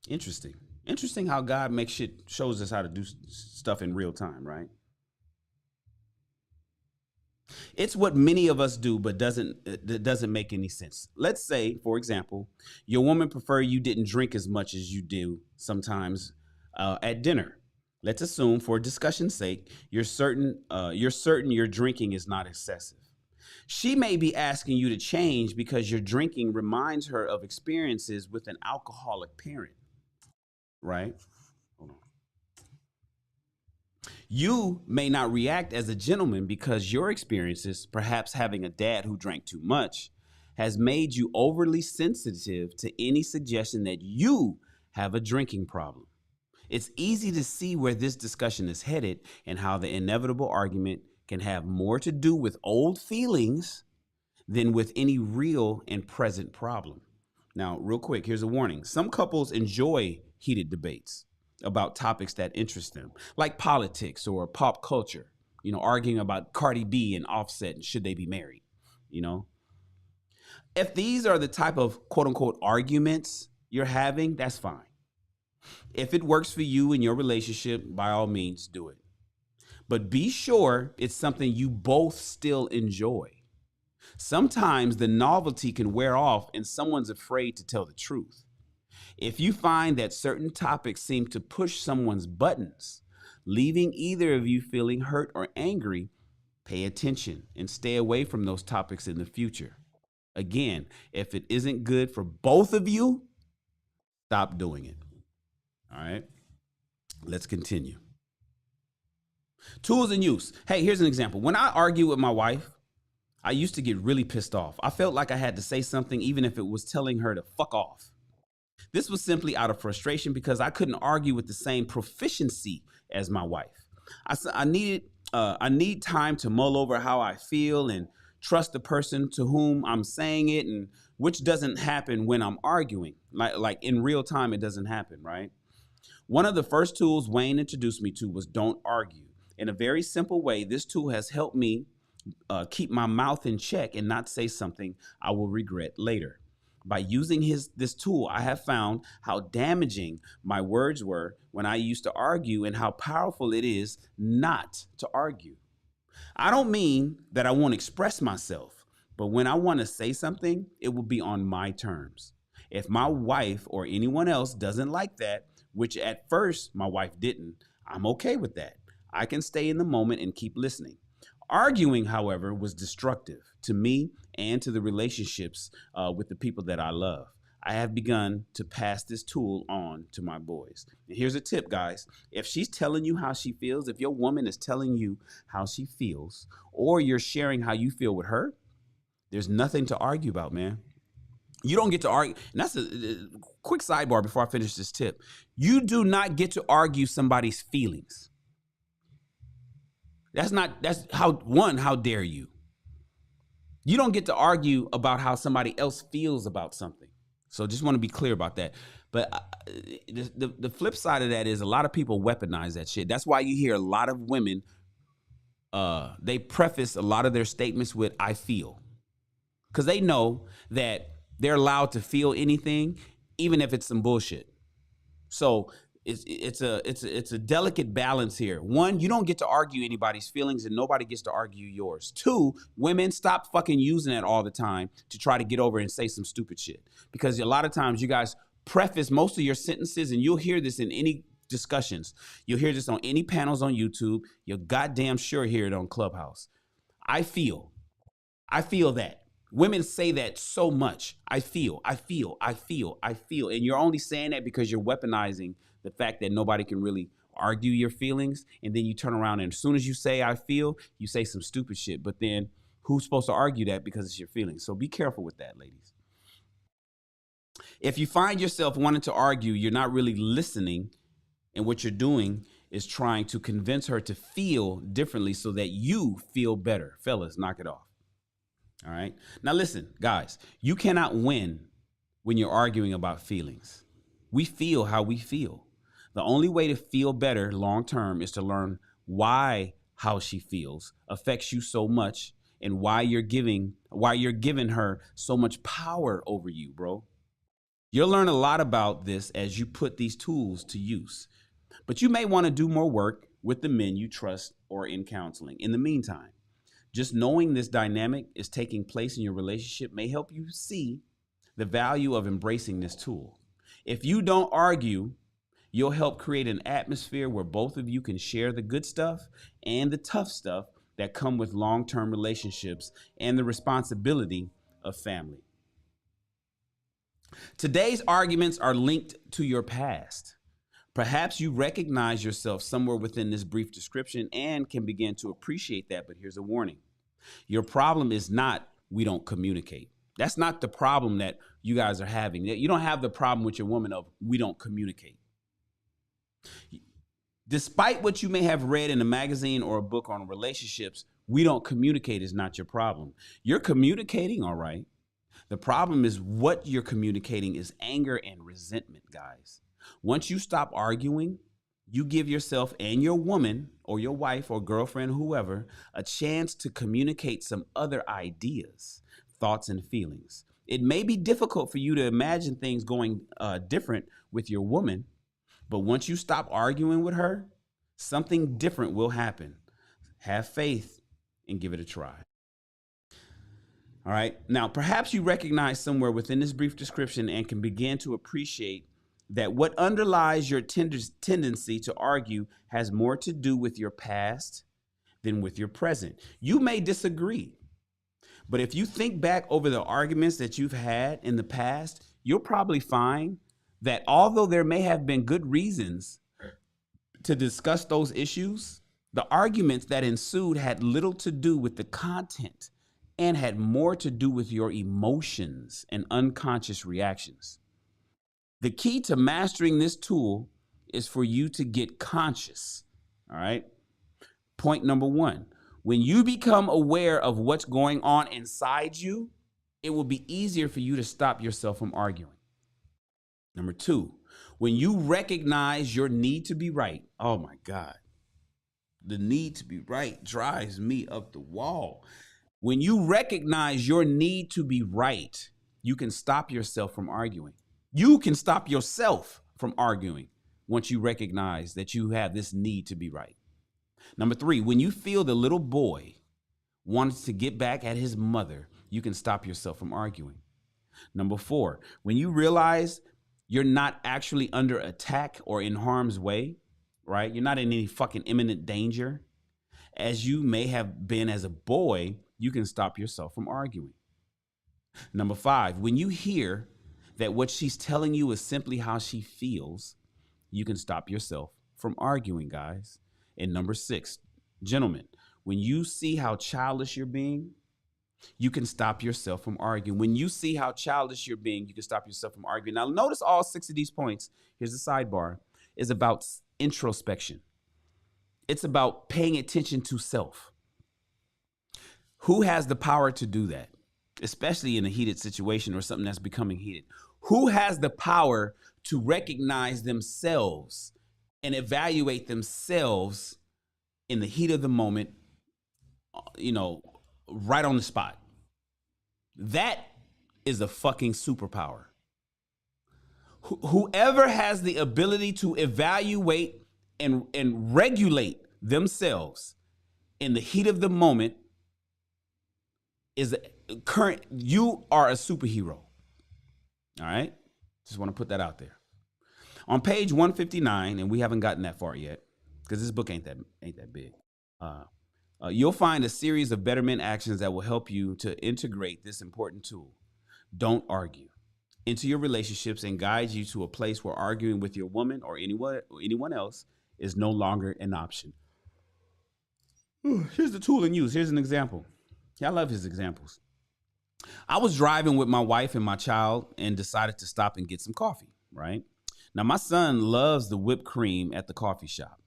Interesting. Interesting how God makes shit, shows us how to do stuff in real time, right? It's what many of us do, but it doesn't make any sense. Let's say, for example, your woman prefer you didn't drink as much as you do sometimes at dinner. Let's assume, for discussion's sake, you're certain your drinking is not excessive. She may be asking you to change because your drinking reminds her of experiences with an alcoholic parent, right? Hold on. You may not react as a gentleman because your experiences, perhaps having a dad who drank too much, has made you overly sensitive to any suggestion that you have a drinking problem. It's easy to see where this discussion is headed and how the inevitable argument can have more to do with old feelings than with any real and present problem. Now, real quick, here's a warning. Some couples enjoy heated debates about topics that interest them, like politics or pop culture, you know, arguing about Cardi B and Offset and should they be married, you know? If these are the type of quote unquote arguments you're having, that's fine. If it works for you in your relationship, by all means, do it. But be sure it's something you both still enjoy. Sometimes the novelty can wear off and someone's afraid to tell the truth. If you find that certain topics seem to push someone's buttons, leaving either of you feeling hurt or angry, pay attention and stay away from those topics in the future. Again, if it isn't good for both of you, stop doing it. All right, let's continue. Tools in use. Hey, here's an example. When I argue with my wife, I used to get really pissed off. I felt like I had to say something even if it was telling her to fuck off. This was simply out of frustration because I couldn't argue with the same proficiency as my wife. I need time to mull over how I feel and trust the person to whom I'm saying it, and which doesn't happen when I'm arguing. Like in real time, it doesn't happen, right? One of the first tools Wayne introduced me to was don't argue. In a very simple way, this tool has helped me keep my mouth in check and not say something I will regret later. By using this tool, I have found how damaging my words were when I used to argue and how powerful it is not to argue. I don't mean that I won't express myself, but when I want to say something, it will be on my terms. If my wife or anyone else doesn't like that, which at first my wife didn't, I'm okay with that. I can stay in the moment and keep listening. Arguing, however, was destructive to me and to the relationships with the people that I love. I have begun to pass this tool on to my boys. And here's a tip, guys. If she's telling you how she feels, if your woman is telling you how she feels, or you're sharing how you feel with her, there's nothing to argue about, man. You don't get to argue. And that's a quick sidebar before I finish this tip. You do not get to argue somebody's feelings. How dare you? You don't get to argue about how somebody else feels about something. So just want to be clear about that. But the flip side of that is a lot of people weaponize that shit. That's why you hear a lot of women, they preface a lot of their statements with, I feel. Because they know that they're allowed to feel anything, even if it's some bullshit. So it's a delicate balance here. One, you don't get to argue anybody's feelings and nobody gets to argue yours. Two, women, stop fucking using that all the time to try to get over and say some stupid shit. Because a lot of times you guys preface most of your sentences, and you'll hear this in any discussions. You'll hear this on any panels on YouTube. You'll goddamn sure hear it on Clubhouse. I feel that. Women say that so much. I feel. And you're only saying that because you're weaponizing the fact that nobody can really argue your feelings. And then you turn around and as soon as you say, I feel, you say some stupid shit. But then who's supposed to argue that because it's your feelings? So be careful with that, ladies. If you find yourself wanting to argue, you're not really listening, and what you're doing is trying to convince her to feel differently so that you feel better. Fellas, knock it off. All right. Now listen, guys, you cannot win when you're arguing about feelings. We feel how we feel. The only way to feel better long term is to learn why how she feels affects you so much and why you're giving her so much power over you, bro. You'll learn a lot about this as you put these tools to use. But you may want to do more work with the men you trust or in counseling. In the meantime, just knowing this dynamic is taking place in your relationship may help you see the value of embracing this tool. If you don't argue, you'll help create an atmosphere where both of you can share the good stuff and the tough stuff that come with long-term relationships and the responsibility of family. Today's arguments are linked to your past. Perhaps you recognize yourself somewhere within this brief description and can begin to appreciate that, but here's a warning. Your problem is not we don't communicate. That's not the problem that you guys are having. You don't have the problem with your woman of we don't communicate. Despite what you may have read in a magazine or a book on relationships, we don't communicate is not your problem. You're communicating, all right. The problem is what you're communicating is anger and resentment, guys. Once you stop arguing, you give yourself and your woman or your wife or girlfriend, whoever, a chance to communicate some other ideas, thoughts, and feelings. It may be difficult for you to imagine things going different with your woman, but once you stop arguing with her, something different will happen. Have faith and give it a try. All right. Now, perhaps you recognize somewhere within this brief description and can begin to appreciate that what underlies your tendency to argue has more to do with your past than with your present. You may disagree, but if you think back over the arguments that you've had in the past, you'll probably find that although there may have been good reasons to discuss those issues, the arguments that ensued had little to do with the content and had more to do with your emotions and unconscious reactions. The key to mastering this tool is for you to get conscious, all right? Point number one, when you become aware of what's going on inside you, it will be easier for you to stop yourself from arguing. Number two, when you recognize your need to be right, oh my God, the need to be right drives me up the wall. When you recognize your need to be right, you can stop yourself from arguing. You can stop yourself from arguing once you recognize that you have this need to be right. Number three, when you feel the little boy wants to get back at his mother, you can stop yourself from arguing. Number four, when you realize you're not actually under attack or in harm's way, right? You're not in any fucking imminent danger, as you may have been as a boy, you can stop yourself from arguing. Number five, when you hear that what she's telling you is simply how she feels, you can stop yourself from arguing, guys. And number six, gentlemen, when you see how childish you're being, you can stop yourself from arguing. When you see how childish you're being, you can stop yourself from arguing. Now, notice all 6 of these points, here's the sidebar, is about introspection. It's about paying attention to self. Who has the power to do that, especially in a heated situation or something that's becoming heated? Who has the power to recognize themselves and evaluate themselves in the heat of the moment, right on the spot? That is a fucking superpower. Whoever has the ability to evaluate and regulate themselves in the heat of the moment you are a superhero. All right? Just want to put that out there. On page 159, and we haven't gotten that far yet, because this book ain't that big. You'll find a series of betterment actions that will help you to integrate this important tool. Don't argue into your relationships and guide you to a place where arguing with your woman or anyone else is no longer an option. Here's the tool in use. Here's an example. I love his examples. I was driving with my wife and my child and decided to stop and get some coffee, right? Now, my son loves the whipped cream at the coffee shop.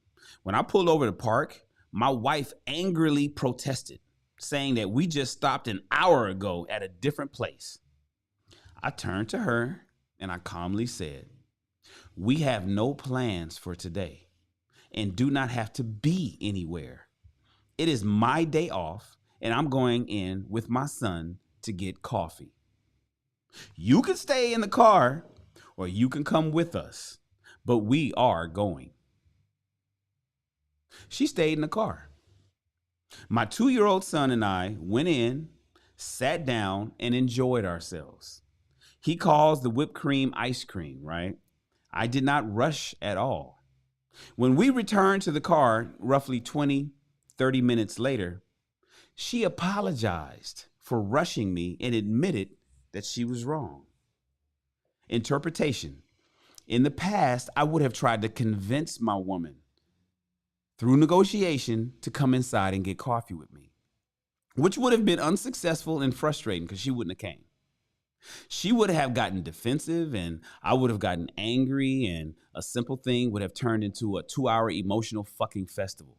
When I pulled over to park, my wife angrily protested, saying that we just stopped an hour ago at a different place. I turned to her and I calmly said, "We have no plans for today and do not have to be anywhere. It is my day off and I'm going in with my son to get coffee. You can stay in the car or you can come with us, but we are going." She stayed in the car. My 2-year-old son and I went in, sat down, and enjoyed ourselves. He calls the whipped cream ice cream, right? I did not rush at all. When we returned to the car, roughly 20, 30 minutes later, she apologized for rushing me and admitted that she was wrong. Interpretation. In the past, I would have tried to convince my woman through negotiation to come inside and get coffee with me, which would have been unsuccessful and frustrating because she wouldn't have came. She would have gotten defensive and I would have gotten angry, and a simple thing would have turned into a 2-hour emotional fucking festival.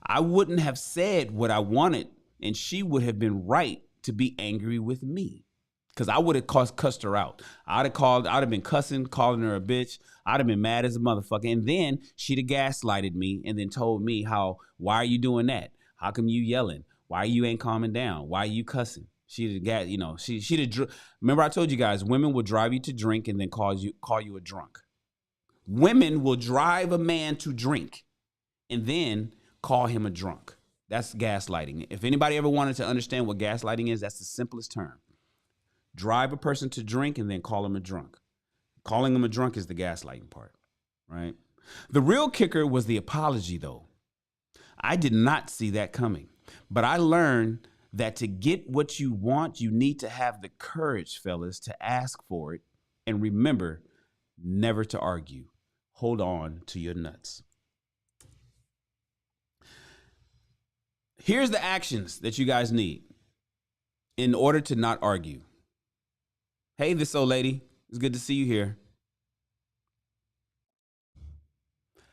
I wouldn't have said what I wanted, and she would have been right to be angry with me because I would have cussed her out. I'd have been cussing, calling her a bitch. I'd have been mad as a motherfucker. And then she'd have gaslighted me and then told me why are you doing that? How come you yelling? Why you ain't calming down? Why are you cussing? She'd have remember I told you guys, women will drive you to drink and then call you a drunk. Women will drive a man to drink and then call him a drunk. That's gaslighting. If anybody ever wanted to understand what gaslighting is, that's the simplest term. Drive a person to drink and then call him a drunk. Calling him a drunk is the gaslighting part, right? The real kicker was the apology, though. I did not see that coming, but I learned that to get what you want, you need to have the courage, fellas, to ask for it. And remember, never to argue. Hold on to your nuts. Here's the actions that you guys need in order to not argue. Hey, this old lady, it's good to see you here.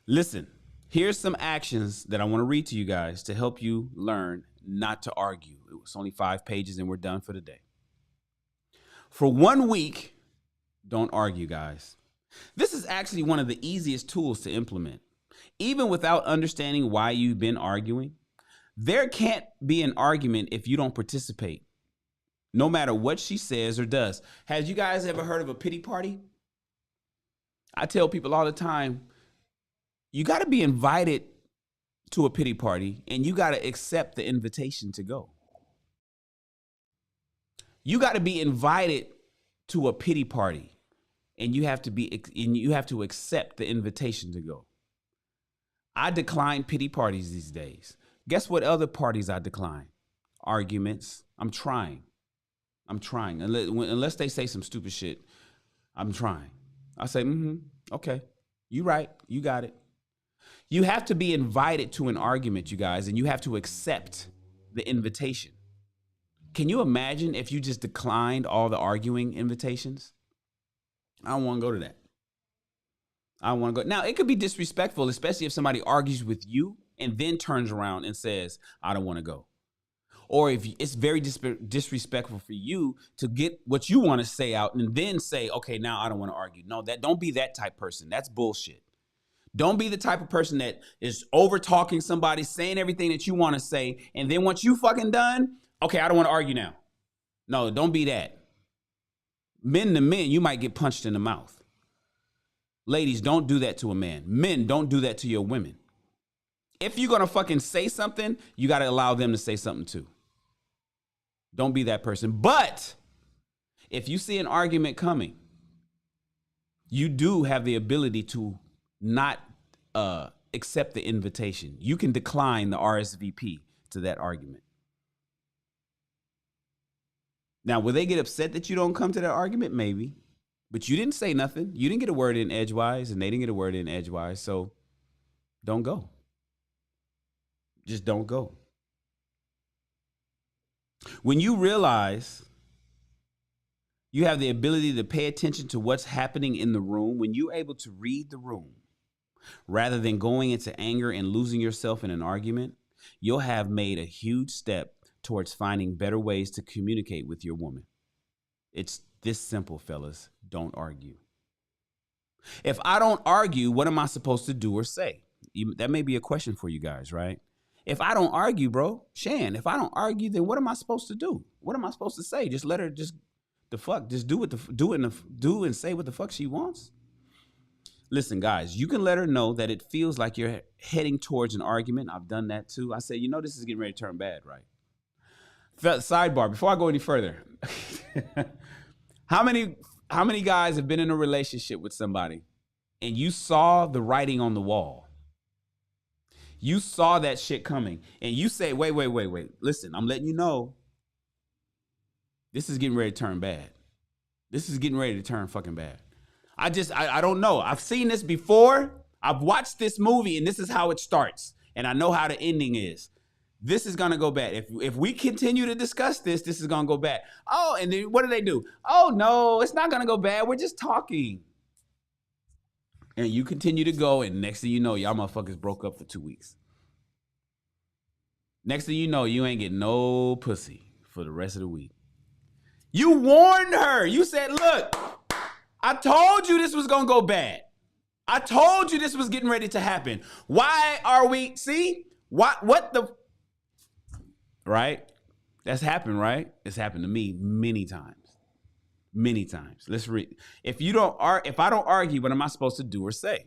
Listen, here's some actions that I want to read to you guys to help you learn not to argue. It was only 5 pages and we're done for the day. For 1 week, don't argue, guys. This is actually one of the easiest tools to implement. Even without understanding why you've been arguing, there can't be an argument if you don't participate, no matter what she says or does. Have you guys ever heard of a pity party? I tell people all the time, you got to be invited to a pity party and you got to accept the invitation to go. You got to be invited to a pity party and you have to accept the invitation to go. I decline pity parties these days. Guess what other parties I decline? Arguments. I'm trying. Unless they say some stupid shit, I'm trying. I say, okay, you right, you got it. You have to be invited to an argument, you guys, and you have to accept the invitation. Can you imagine if you just declined all the arguing invitations? I don't want to go to that. I don't want to go. Now, it could be disrespectful, especially if somebody argues with you and then turns around and says, I don't want to go. Or if it's very disrespectful for you to get what you want to say out and then say, okay, now I don't want to argue. No, don't be that type of person. That's bullshit. Don't be the type of person that is over talking somebody, saying everything that you want to say. And then once you fucking done, okay, I don't want to argue now. No, don't be that. Men to men, you might get punched in the mouth. Ladies, don't do that to a man. Men, don't do that to your women. If you're going to fucking say something, you got to allow them to say something too. Don't be that person. But if you see an argument coming, you do have the ability to not accept the invitation. You can decline the RSVP to that argument. Now, will they get upset that you don't come to that argument? Maybe. But you didn't say nothing. You didn't get a word in edgewise, and they didn't get a word in edgewise. So don't go. Just don't go. When you realize you have the ability to pay attention to what's happening in the room, when you're able to read the room, rather than going into anger and losing yourself in an argument, you'll have made a huge step towards finding better ways to communicate with your woman. It's this simple, fellas. Don't argue. If I don't argue, what am I supposed to do or say? That may be a question for you guys, right? If I don't argue, bro, Shan, if I don't argue, then what am I supposed to do? What am I supposed to say? Just let her do and say what the fuck she wants? Listen, guys, you can let her know that it feels like you're heading towards an argument. I've done that too. I say, this is getting ready to turn bad, right? Sidebar, before I go any further, how many guys have been in a relationship with somebody and you saw the writing on the wall? You saw that shit coming and you say, wait. Listen, I'm letting you know this is getting ready to turn bad. This is getting ready to turn fucking bad. I don't know. I've seen this before. I've watched this movie and this is how it starts. And I know how the ending is. This is going to go bad. If we continue to discuss this is going to go bad. Oh, and then what do? Oh, no, it's not going to go bad. We're just talking. And you continue to go, and next thing you know, y'all motherfuckers broke up for 2 weeks. Next thing you know, you ain't getting no pussy for the rest of the week. You warned her. You said, look, I told you this was going to go bad. I told you this was getting ready to happen. Why are we, see? What the... Right? That's happened, right? It's happened to me many times. Many times. Let's read. If I don't argue, what am I supposed to do or say?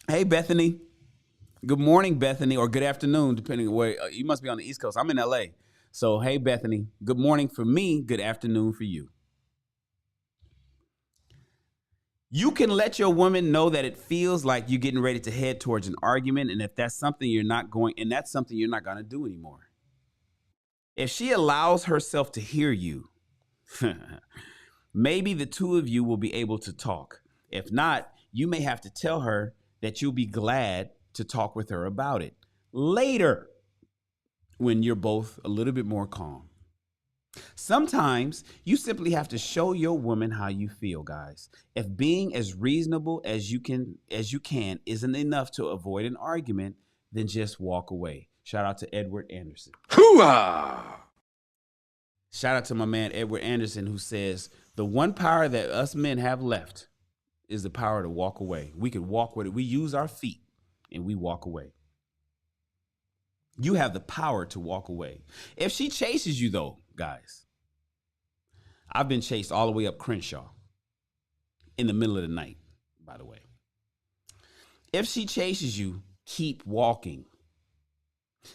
Hey, Bethany. Good morning, Bethany, or good afternoon, depending on where you must be on the East Coast. I'm in LA. So, hey, Bethany. Good morning for me. Good afternoon for you. You can let your woman know that it feels like you're getting ready to head towards an argument, and if that's something you're not going to do anymore. If she allows herself to hear you, maybe the two of you will be able to talk. If not, you may have to tell her that you'll be glad to talk with her about it later when you're both a little bit more calm. Sometimes you simply have to show your woman how you feel, guys. If being as reasonable as you can isn't enough to avoid an argument, then just walk away. Shout out to Edward Anderson. Hooah! Shout out to my man Edward Anderson, who says the one power that us men have left is the power to walk away. We can walk with it. We use our feet and we walk away. You have the power to walk away. If she chases you, though, guys, I've been chased all the way up Crenshaw in the middle of the night, by the way. If she chases you, keep walking.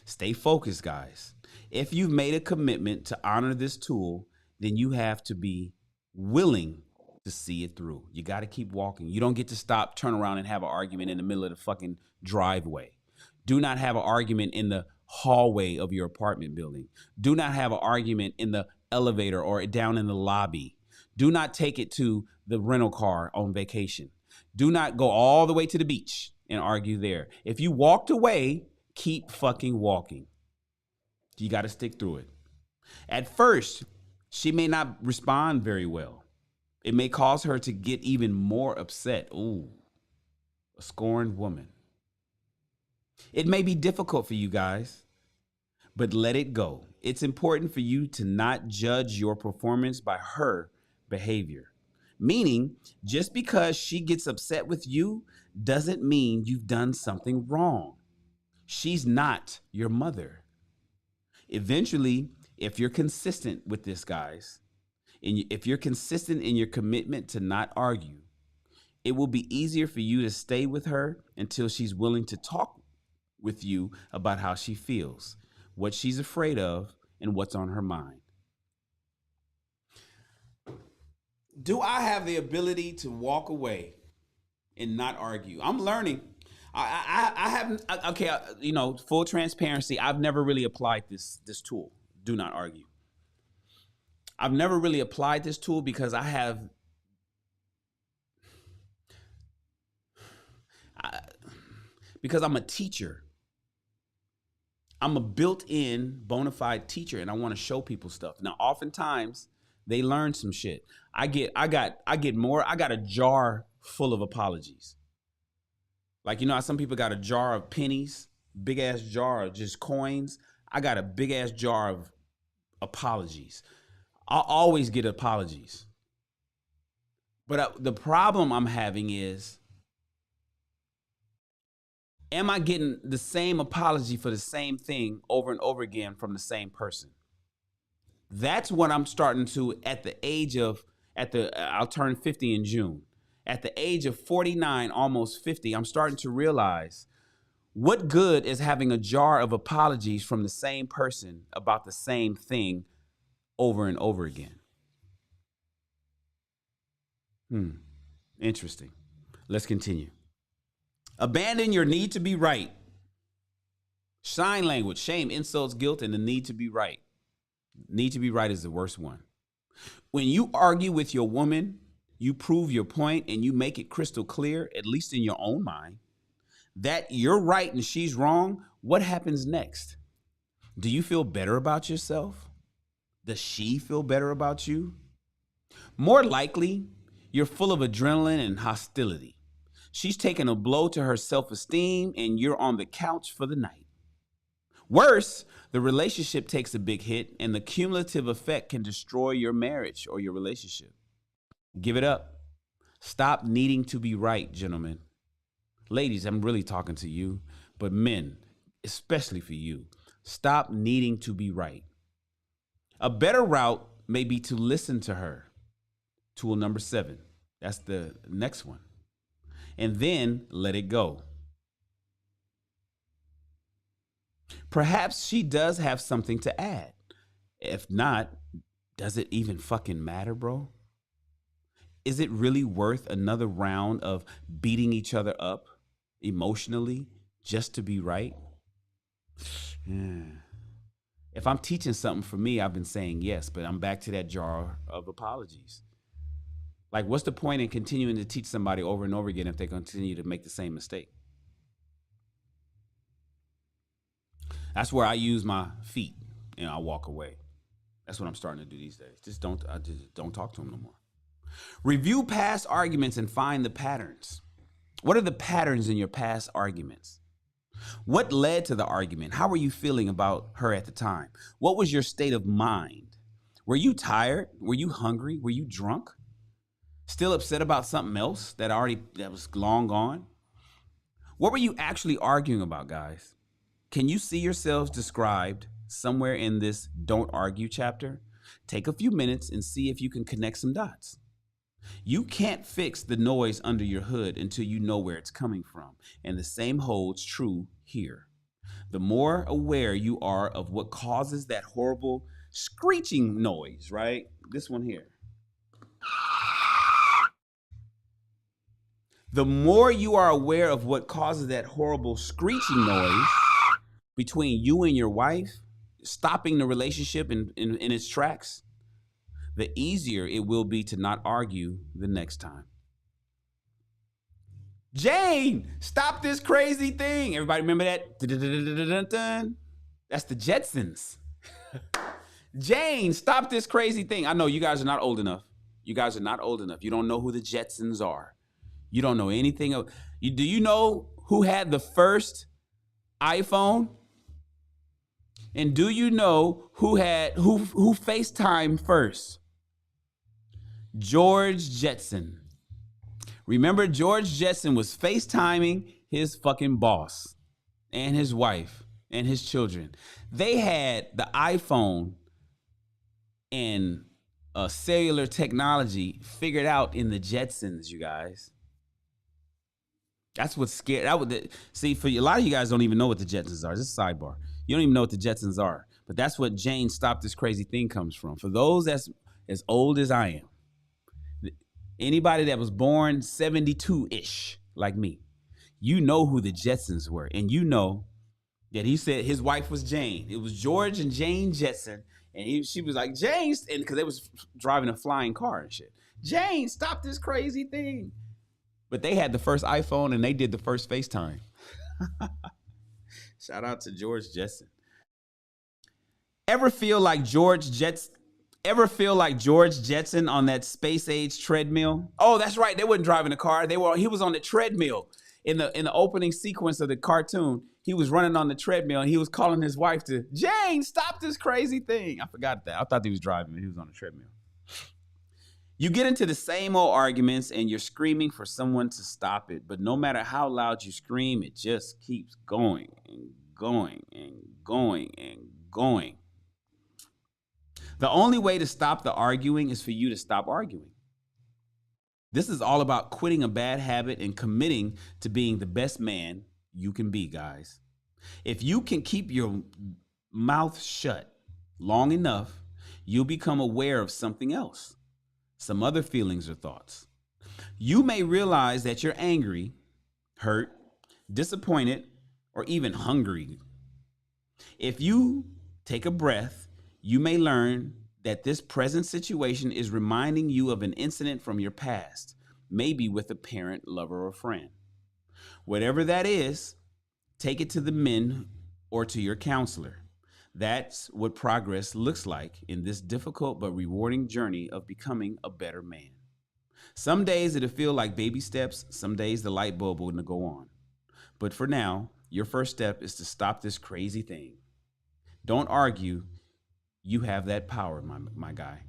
Stay focused, guys. If you've made a commitment to honor this tool, then you have to be willing to see it through. You got to keep walking. You don't get to stop, turn around, and have an argument in the middle of the fucking driveway. Do not have an argument in the hallway of your apartment building. Do not have an argument in the elevator or down in the lobby. Do not take it to the rental car on vacation. Do not go all the way to the beach and argue there. If you walked away, keep fucking walking. You got to stick through it. At first, she may not respond very well. It may cause her to get even more upset. Ooh, a scorned woman. It may be difficult for you guys, but let it go. It's important for you to not judge your performance by her behavior. Meaning, just because she gets upset with you doesn't mean you've done something wrong. She's not your mother. Eventually, if you're consistent with this, guys, and if you're consistent in your commitment to not argue, it will be easier for you to stay with her until she's willing to talk with you about how she feels, what she's afraid of, and what's on her mind. Do I have the ability to walk away and not argue? I'm learning. I haven't, okay, full transparency, I've never really applied this tool, do not argue. I've never really applied this tool because because I'm a teacher. I'm a built-in bona fide teacher, and I want to show people stuff. Now, oftentimes they learn some shit. I got a jar full of apologies. Like, you know how some people got a jar of pennies, big ass jar of just coins. I got a big ass jar of apologies. I'll always get apologies. But the problem I'm having is, am I getting the same apology for the same thing over and over again from the same person? That's what I'm starting to, I'll turn 50 in June. At the age of 49, almost 50, I'm starting to realize, what good is having a jar of apologies from the same person about the same thing over and over again? Interesting. Let's continue. Abandon your need to be right. Sign language, shame, insults, guilt, and the need to be right. Need to be right is the worst one. When you argue with your woman, you prove your point and you make it crystal clear, at least in your own mind, that you're right and she's wrong. What happens next? Do you feel better about yourself? Does she feel better about you? More likely, you're full of adrenaline and hostility. She's taking a blow to her self-esteem and you're on the couch for the night. Worse, the relationship takes a big hit and the cumulative effect can destroy your marriage or your relationship. Give it up. Stop needing to be right, gentlemen. Ladies, I'm really talking to you, but men, especially for you, stop needing to be right. A better route may be to listen to her. Tool number 7. That's the next one. And then let it go. Perhaps she does have something to add. If not, does it even fucking matter, bro? Is it really worth another round of beating each other up emotionally just to be right? If I'm teaching something for me, I've been saying yes, but I'm back to that jar of apologies. Like, what's the point in continuing to teach somebody over and over again if they continue to make the same mistake? That's where I use my feet and I walk away. That's what I'm starting to do these days. I just don't talk to them no more. Review past arguments and find the patterns. What are the patterns in your past arguments? What led to the argument? How were you feeling about her at the time? What was your state of mind? Were you tired? Were you hungry? Were you drunk? Still upset about something else that was long gone? What were you actually arguing about, guys? Can you see yourselves described somewhere in this Don't Argue chapter? Take a few minutes and see if you can connect some dots. You can't fix the noise under your hood until you know where it's coming from. And the same holds true here. The more aware you are of what causes that horrible screeching noise, right? This one here. The more you are aware of what causes that horrible screeching noise between you and your wife, stopping the relationship in its tracks, the easier it will be to not argue the next time. Jane, stop this crazy thing. Everybody remember that? That's the Jetsons. Jane, stop this crazy thing. I know you guys are not old enough. You guys are not old enough. You don't know who the Jetsons are. You don't know anything. Do you know who had the first iPhone? And do you know who FaceTime first? George Jetson. Remember, George Jetson was FaceTiming his fucking boss and his wife and his children. They had the iPhone and cellular technology figured out in the Jetsons, you guys. That's what's scared. See, for a lot of you guys don't even know what the Jetsons are. This is a sidebar. You don't even know what the Jetsons are. But that's what Jane Stop This Crazy Thing comes from. For those that's as old as I am, anybody that was born 72-ish, like me, you know who the Jetsons were. And you know that he said his wife was Jane. It was George and Jane Jetson. And she was like, Jane, and because they was driving a flying car and shit. Jane, stop this crazy thing. But they had the first iPhone and they did the first FaceTime. Shout out to George Jetson. Ever feel like George Jetson on that space age treadmill? Oh, that's right. They wasn't driving a car. He was on the treadmill. In the opening sequence of the cartoon, he was running on the treadmill and he was calling his wife to, Jane, stop this crazy thing. I forgot that. I thought he was driving, but he was on the treadmill. You get into the same old arguments and you're screaming for someone to stop it. But no matter how loud you scream, it just keeps going and going and going and going. The only way to stop the arguing is for you to stop arguing. This is all about quitting a bad habit and committing to being the best man you can be, guys. If you can keep your mouth shut long enough, you'll become aware of something else, some other feelings or thoughts. You may realize that you're angry, hurt, disappointed, or even hungry. If you take a breath, you may learn that this present situation is reminding you of an incident from your past, maybe with a parent, lover, or friend. Whatever that is, take it to the men or to your counselor. That's what progress looks like in this difficult but rewarding journey of becoming a better man. Some days it'll feel like baby steps. Some days the light bulb will go on. But for now, your first step is to stop this crazy thing. Don't argue. You have that power, my guy.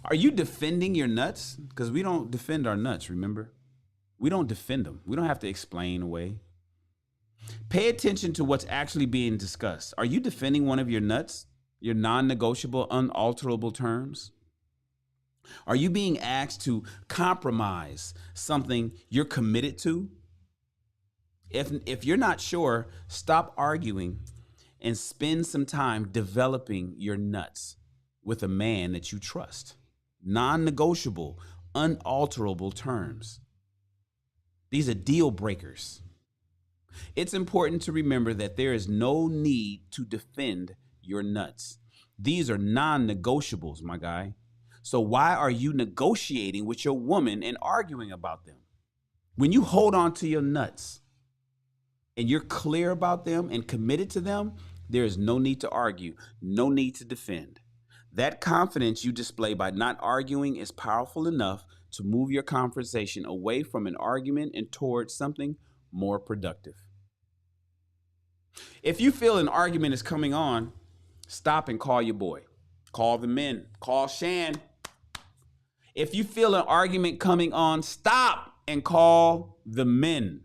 Are you defending your nuts? Because we don't defend our nuts, remember? We don't defend them. We don't have to explain away. Pay attention to what's actually being discussed. Are you defending one of your nuts, your non-negotiable, unalterable terms? Are you being asked to compromise something you're committed to? If you're not sure, stop arguing and spend some time developing your nuts with a man that you trust. Non-negotiable, unalterable terms. These are deal breakers. It's important to remember that there is no need to defend your nuts. These are non-negotiables, my guy. So why are you negotiating with your woman and arguing about them? When you hold on to your nuts and you're clear about them and committed to them, there is no need to argue, no need to defend. That confidence you display by not arguing is powerful enough to move your conversation away from an argument and towards something more productive. If you feel an argument is coming on, stop and call your boy. Call the men. Call Shan. If you feel an argument coming on, stop and call the men.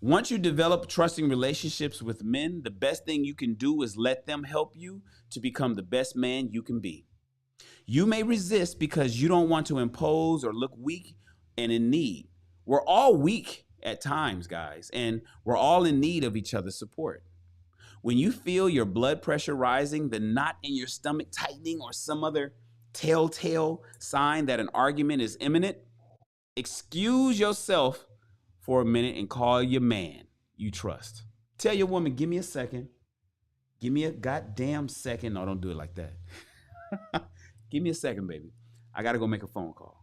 Once you develop trusting relationships with men, the best thing you can do is let them help you to become the best man you can be. You may resist because you don't want to impose or look weak and in need. We're all weak at times, guys, and we're all in need of each other's support. When you feel your blood pressure rising, the knot in your stomach tightening, or some other telltale sign that an argument is imminent, excuse yourself for a minute and call your man you trust. Tell your woman, give me a second. Give me a goddamn second. No, don't do it like that. Give me a second, baby. I got to go make a phone call.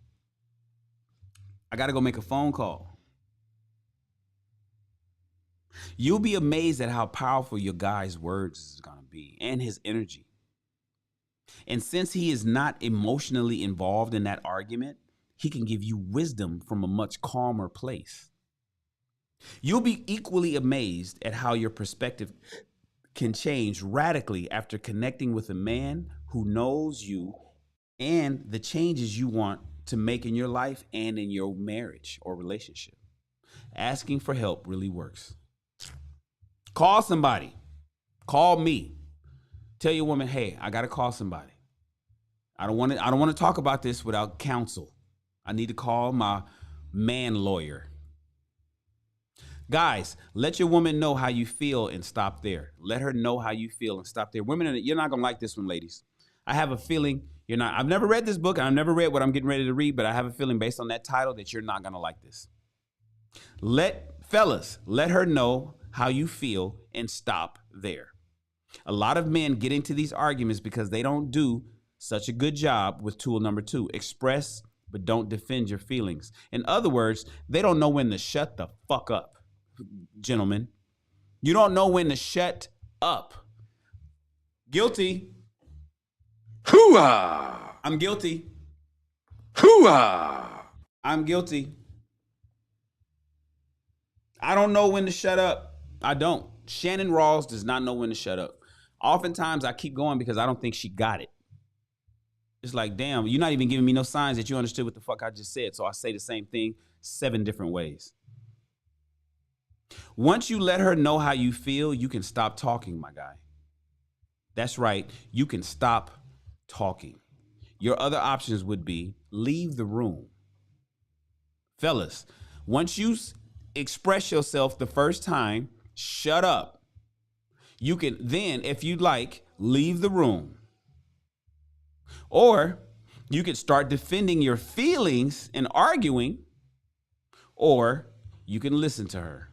You'll be amazed at how powerful your guy's words is going to be and his energy. And since he is not emotionally involved in that argument, he can give you wisdom from a much calmer place. You'll be equally amazed at how your perspective can change radically after connecting with a man who knows you and the changes you want to make in your life and in your marriage or relationship. Asking for help really works. Call somebody. Call me. Tell your woman, hey, I got to call somebody. I don't want to talk about this without counsel. I need to call my man lawyer. Guys, let your woman know how you feel and stop there. Let her know how you feel and stop there. Women, you're not going to like this one, ladies. I have a feeling you're not. I've never read this book. I've never read what I'm getting ready to read, but I have a feeling based on that title that you're not going to like this. Fellas, let her know how you feel and stop there. A lot of men get into these arguments because they don't do such a good job with tool number 2. Express, but don't defend your feelings. In other words, they don't know when to shut the fuck up. Gentlemen, you don't know when to shut up. Guilty. Hoo-ah! I'm guilty. Hoo-ah! I'm guilty. I don't know when to shut up. I don't. Shannon Rawls does not know when to shut up. Oftentimes I keep going because I don't think she got it. It's like, damn, you're not even giving me no signs that you understood what the fuck I just said. So I say the same thing 7 different ways. Once you let her know how you feel, you can stop talking, my guy. That's right. You can stop talking. Your other options would be leave the room. Fellas, once you express yourself the first time, shut up. You can then, if you'd like, leave the room. Or you could start defending your feelings and arguing, or you can listen to her.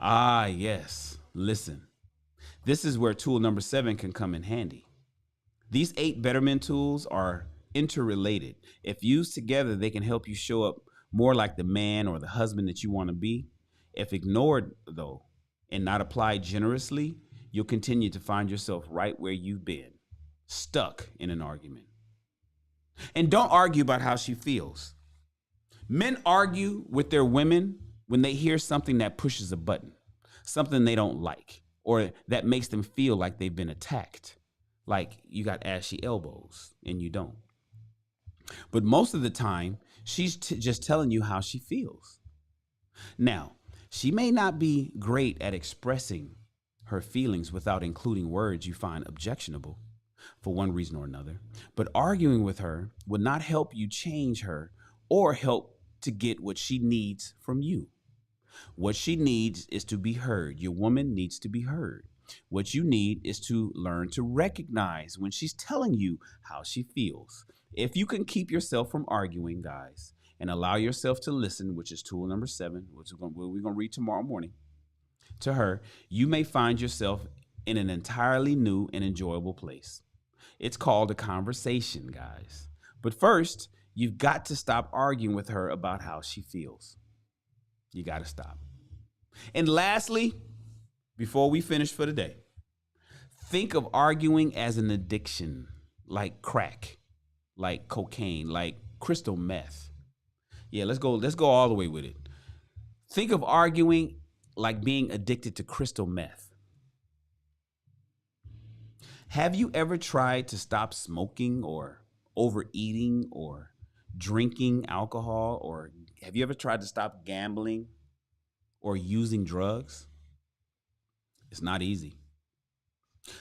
Ah, yes, listen. This is where tool number 7 can come in handy. These 8 betterment tools are interrelated. If used together, they can help you show up more like the man or the husband that you want to be. If ignored, though, and not applied generously, you'll continue to find yourself right where you've been, stuck in an argument. And don't argue about how she feels. Men argue with their women when they hear something that pushes a button, something they don't like, or that makes them feel like they've been attacked, like you got ashy elbows and you don't. But most of the time, she's just telling you how she feels. Now, she may not be great at expressing her feelings without including words you find objectionable for one reason or another, but arguing with her would not help you change her or help to get what she needs from you. What she needs is to be heard. Your woman needs to be heard. What you need is to learn to recognize when she's telling you how she feels. If you can keep yourself from arguing, guys, and allow yourself to listen, which is tool number 7, which we're going to read tomorrow morning, to her, you may find yourself in an entirely new and enjoyable place. It's called a conversation, guys. But first, you've got to stop arguing with her about how she feels. You got to stop. And lastly, before we finish for the day, think of arguing as an addiction, like crack, like cocaine, like crystal meth. Yeah, let's go all the way with it. Think of arguing like being addicted to crystal meth. Have you ever tried to stop smoking or overeating or drinking alcohol, or have you ever tried to stop gambling or using drugs? It's not easy.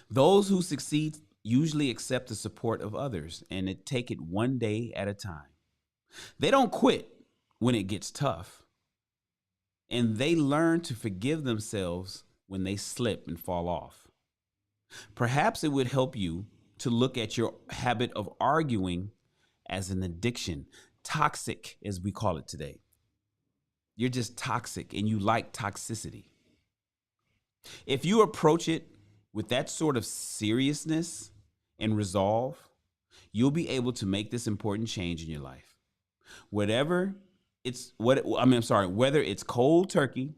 Those who succeed usually accept the support of others and take it one day at a time. They don't quit when it gets tough, and they learn to forgive themselves when they slip and fall off. Perhaps it would help you to look at your habit of arguing as an addiction, toxic as we call it today. You're just toxic and you like toxicity. If you approach it with that sort of seriousness and resolve, you'll be able to make this important change in your life. Whether it's cold turkey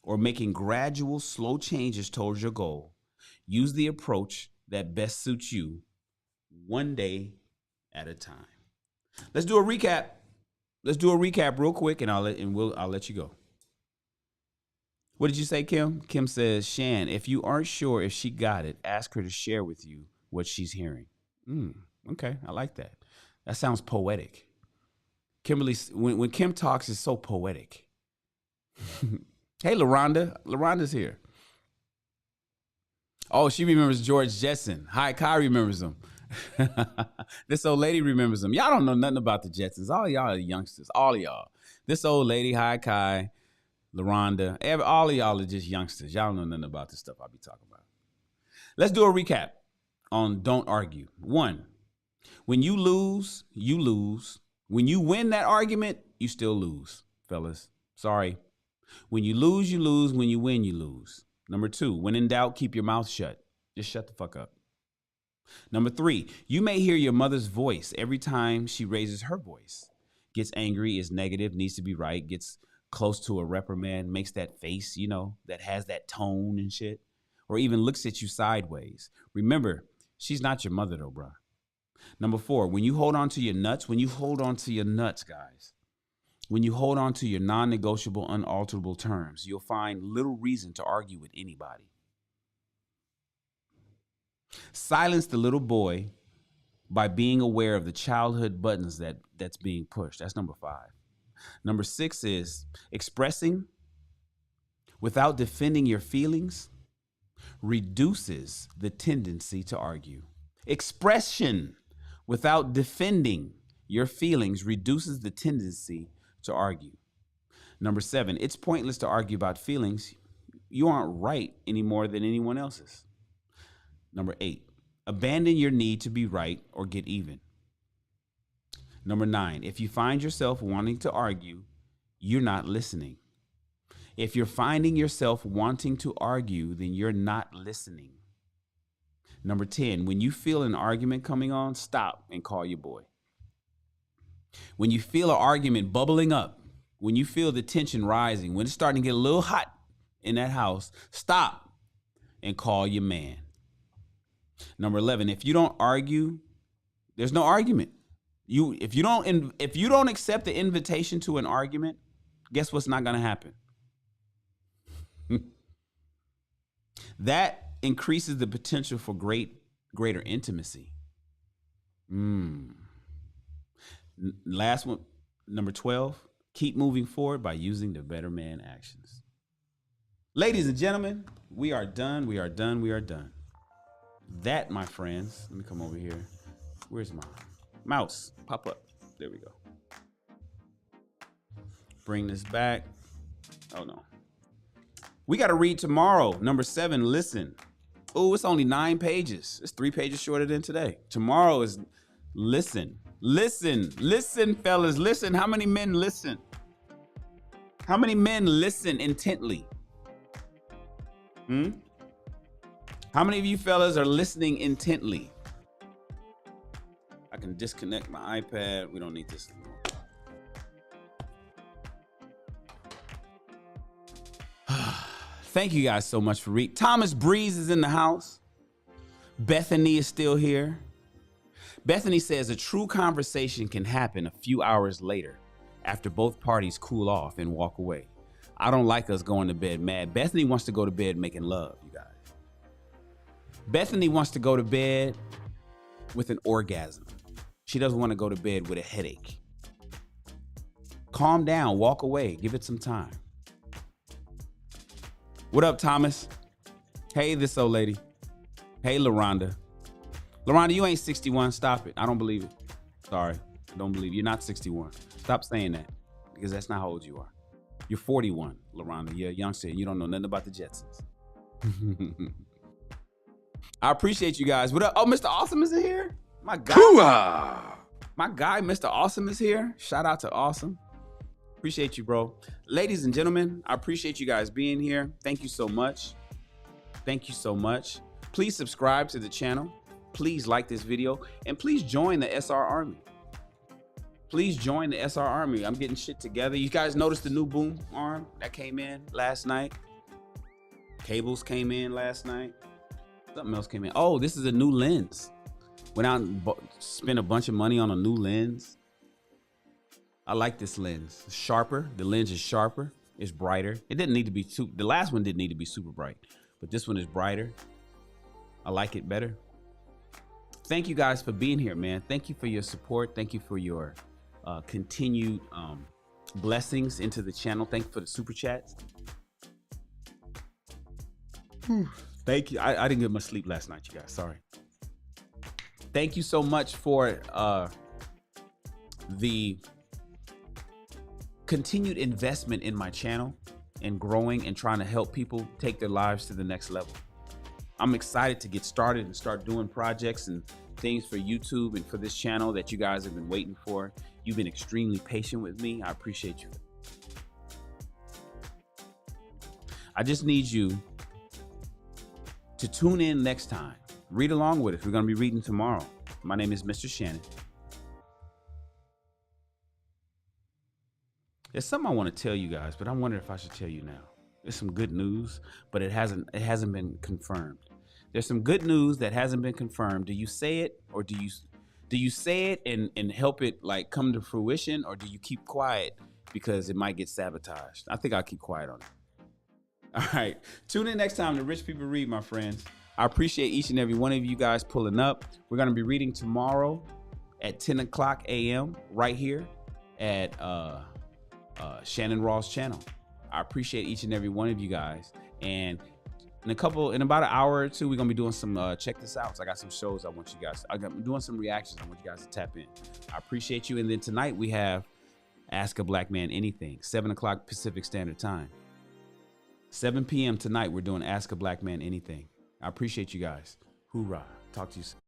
or making gradual, slow changes towards your goal, use the approach that best suits you, one day at a time. Let's do a recap. Let's do a recap real quick, and I'll let you go. What did you say, Kim? Kim says, Shan, if you aren't sure if she got it, ask her to share with you what she's hearing. Okay, I like that. That sounds poetic. Kimberly, when Kim talks, it's so poetic. Hey, LaRonda. LaRonda's here. Oh, she remembers George Jetson. Hi, Kai remembers him. This old lady remembers him. Y'all don't know nothing about the Jetsons. All y'all are youngsters. All of y'all. This old lady, hi, Kai, LaRonda. All of y'all are just youngsters. Y'all don't know nothing about the stuff I'll be talking about. Let's do a recap on don't argue. 1, when you lose, you lose. When you win that argument, you still lose, fellas. Sorry. When you lose, you lose. When you win, you lose. Number 2, when in doubt, keep your mouth shut. Just shut the fuck up. Number 3, you may hear your mother's voice every time she raises her voice. Gets angry, is negative, needs to be right, gets close to a reprimand, makes that face, that has that tone and shit, or even looks at you sideways. Remember, she's not your mother though, bruh. Number 4, when you hold on to your nuts, guys, When you hold on to your non-negotiable, unalterable terms, you'll find little reason to argue with anybody. Silence the little boy by being aware of the childhood buttons that's being pushed. That's number 5. Number 6 is expressing without defending your feelings reduces the tendency to argue. Expression without defending your feelings reduces the tendency to argue. Number 7, it's pointless to argue about feelings. You aren't right any more than anyone else's. Number 8, abandon your need to be right or get even. Number 9, if you find yourself wanting to argue, you're not listening. If you're finding yourself wanting to argue, then you're not listening. Number 10, when you feel an argument coming on, stop and call your boy. When you feel an argument bubbling up, when you feel the tension rising, when it's starting to get a little hot in that house, stop and call your man. Number 11, if you don't argue, there's no argument. If you don't accept the invitation to an argument, guess what's not going to happen? That increases the potential for greater intimacy. Last one, number 12, keep moving forward by using the better man actions. Ladies and gentlemen, we are done. We are done. We are done. That, my friends, let me come over here. Where's my mouse? Pop up. There we go. Bring this back. Oh, no. We got to read tomorrow. Number 7, listen. Oh, it's only 9 pages. It's 3 pages shorter than today. Tomorrow is listen. Listen. Listen, fellas. Listen. How many men listen? How many men listen intently? How many of you fellas are listening intently? I can disconnect my iPad. We don't need this anymore. Thank you guys so much for reading. Thomas Breeze is in the house. Bethany is still here. Bethany says a true conversation can happen a few hours later after both parties cool off and walk away. I don't like us going to bed mad. Bethany wants to go to bed making love, you guys. Bethany wants to go to bed with an orgasm. She doesn't want to go to bed with a headache. Calm down, walk away, give it some time. What up, Thomas? Hey, this old lady. Hey, LaRonda. LaRonda, you ain't 61. Stop it. I don't believe it. Sorry. I don't believe it. You're not 61. Stop saying that because that's not how old you are. You're 41, LaRonda. You're a youngster and you don't know nothing about the Jetsons. I appreciate you guys. What up? Oh, Mr. Awesome is here? My guy. Hoo-ah! My guy, Mr. Awesome is here. Shout out to Awesome. Appreciate you, bro. Ladies and gentlemen, I appreciate you guys being here. Thank you so much. Thank you so much. Please subscribe to the channel. Please like this video. And please join the SR Army. Please join the SR Army. I'm getting shit together. You guys noticed the new boom arm that came in last night? Cables came in last night. Something else came in. Oh, this is a new lens. Went out and spent a bunch of money on a new lens. I like this lens. It's sharper. The lens is sharper. It's brighter. It didn't need to be too, the last one didn't need to be super bright, but this one is brighter. I like it better. Thank you guys for being here, man. Thank you for your support. Thank you for your continued blessings into the channel. Thank you for the super chats. Thank you. I didn't get much sleep last night, you guys. Sorry. Thank you so much for the continued investment in my channel and growing and trying to help people take their lives to the next level. I'm excited to get started and start doing projects and things for YouTube and for this channel that you guys have been waiting for. You've been extremely patient with me. I appreciate you. I just need you to tune in next time. Read along with us. We're going to be reading tomorrow. My name is Mr. Shannon. There's something I want to tell you guys, but I'm wondering if I should tell you now. There's some good news, but it hasn't been confirmed. There's some good news that hasn't been confirmed. Do you say it, or do you say it and help it like come to fruition, or do you keep quiet because it might get sabotaged. I think I'll keep quiet on it. All right. Tune in next time to Rich People Read, my friends. I appreciate each and every one of you guys pulling up. We're going to be reading tomorrow at 10 o'clock a.m. right here at Shannon Rawls channel. I appreciate each and every one of you guys. And in about an hour or two, we're going to be doing some check this out. So I got some shows I'm doing some reactions. I want you guys to tap in. I appreciate you. And then tonight we have Ask a Black Man Anything, 7 o'clock Pacific Standard Time. 7 p.m. tonight, we're doing Ask a Black Man Anything. I appreciate you guys. Hoorah. Talk to you soon.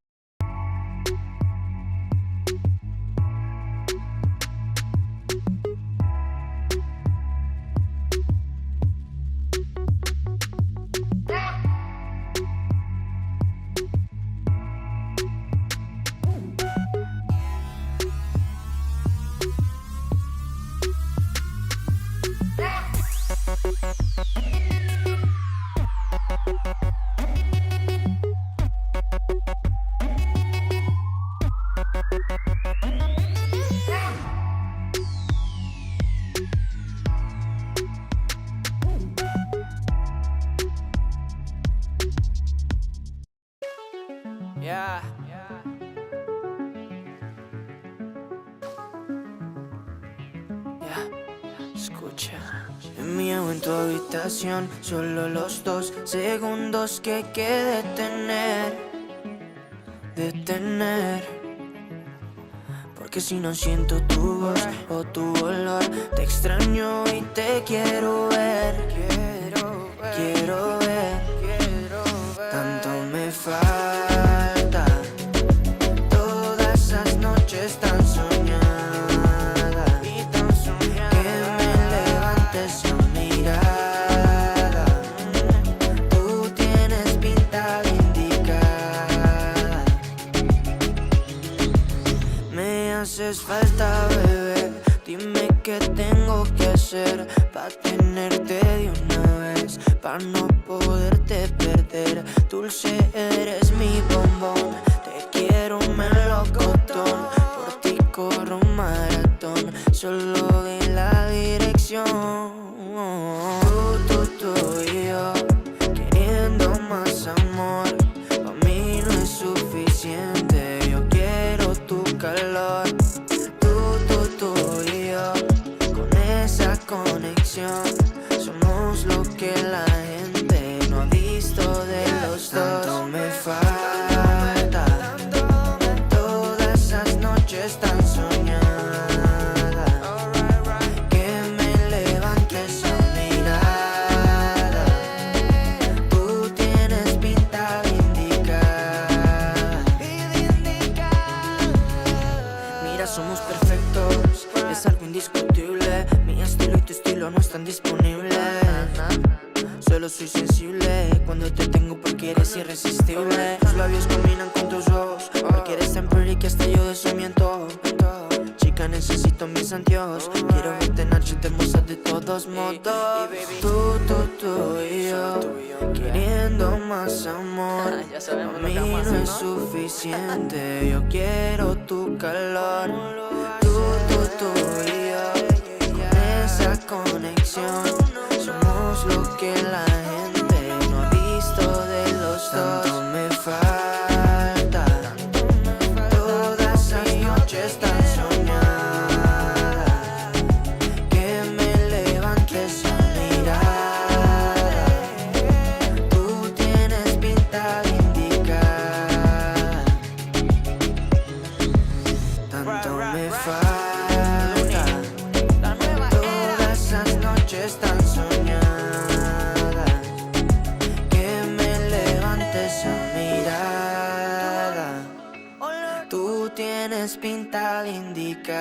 Yeah. Escucha. Mío en tu habitación, solo los 2 segundos que hay que detener. Porque si no siento tu voz o tu olor, te extraño y te quiero ver. Quiero ver. Tanto me falta. Todas esas noches tan soñadas, que me levantes la mirada. Tú tienes pinta de indicada. Me haces falta, bebé. Dime qué tengo que hacer pa' tenerte de una vez, pa' no poderte perder. Dulce, eres mi bombón. Te quiero melocotón. Por ti corro un maratón. Solo de la dirección. Tú y yo, queriendo más amor. Pa' mí no es suficiente. Yo quiero tu calor. Tú y yo, con esa conexión. Somos lo que la gente no ha visto de los dos. Tanto me falta. Todas esas noches tan soñadas, que me levantes la mirada. Tú tienes pinta de indicada. Mira, somos perfectos, es algo indiscutible. Mi estilo y tu estilo no están disponibles. Solo soy sensible cuando te tengo porque eres irresistible. Tus labios combinan con tus ojos, porque eres tan pretty que hasta yo de eso me antojo. Chica, necesito mis anteojos. Quiero verte en noche hermosa de todos modos. Tú y yo, queriendo más amor. A mí no es suficiente. Yo quiero tu calor. Tú y yo, con esa conexión. Somos lo que la gente no ha visto de los dos. Tanto me falta. Todas esas noches tan soñadas, que me levantes la mirada. Tú tienes pinta de indicada. Tanto me falta. Todas esas noches tan soñadas, que me levantes la mirada. Tú tienes pinta de indicada.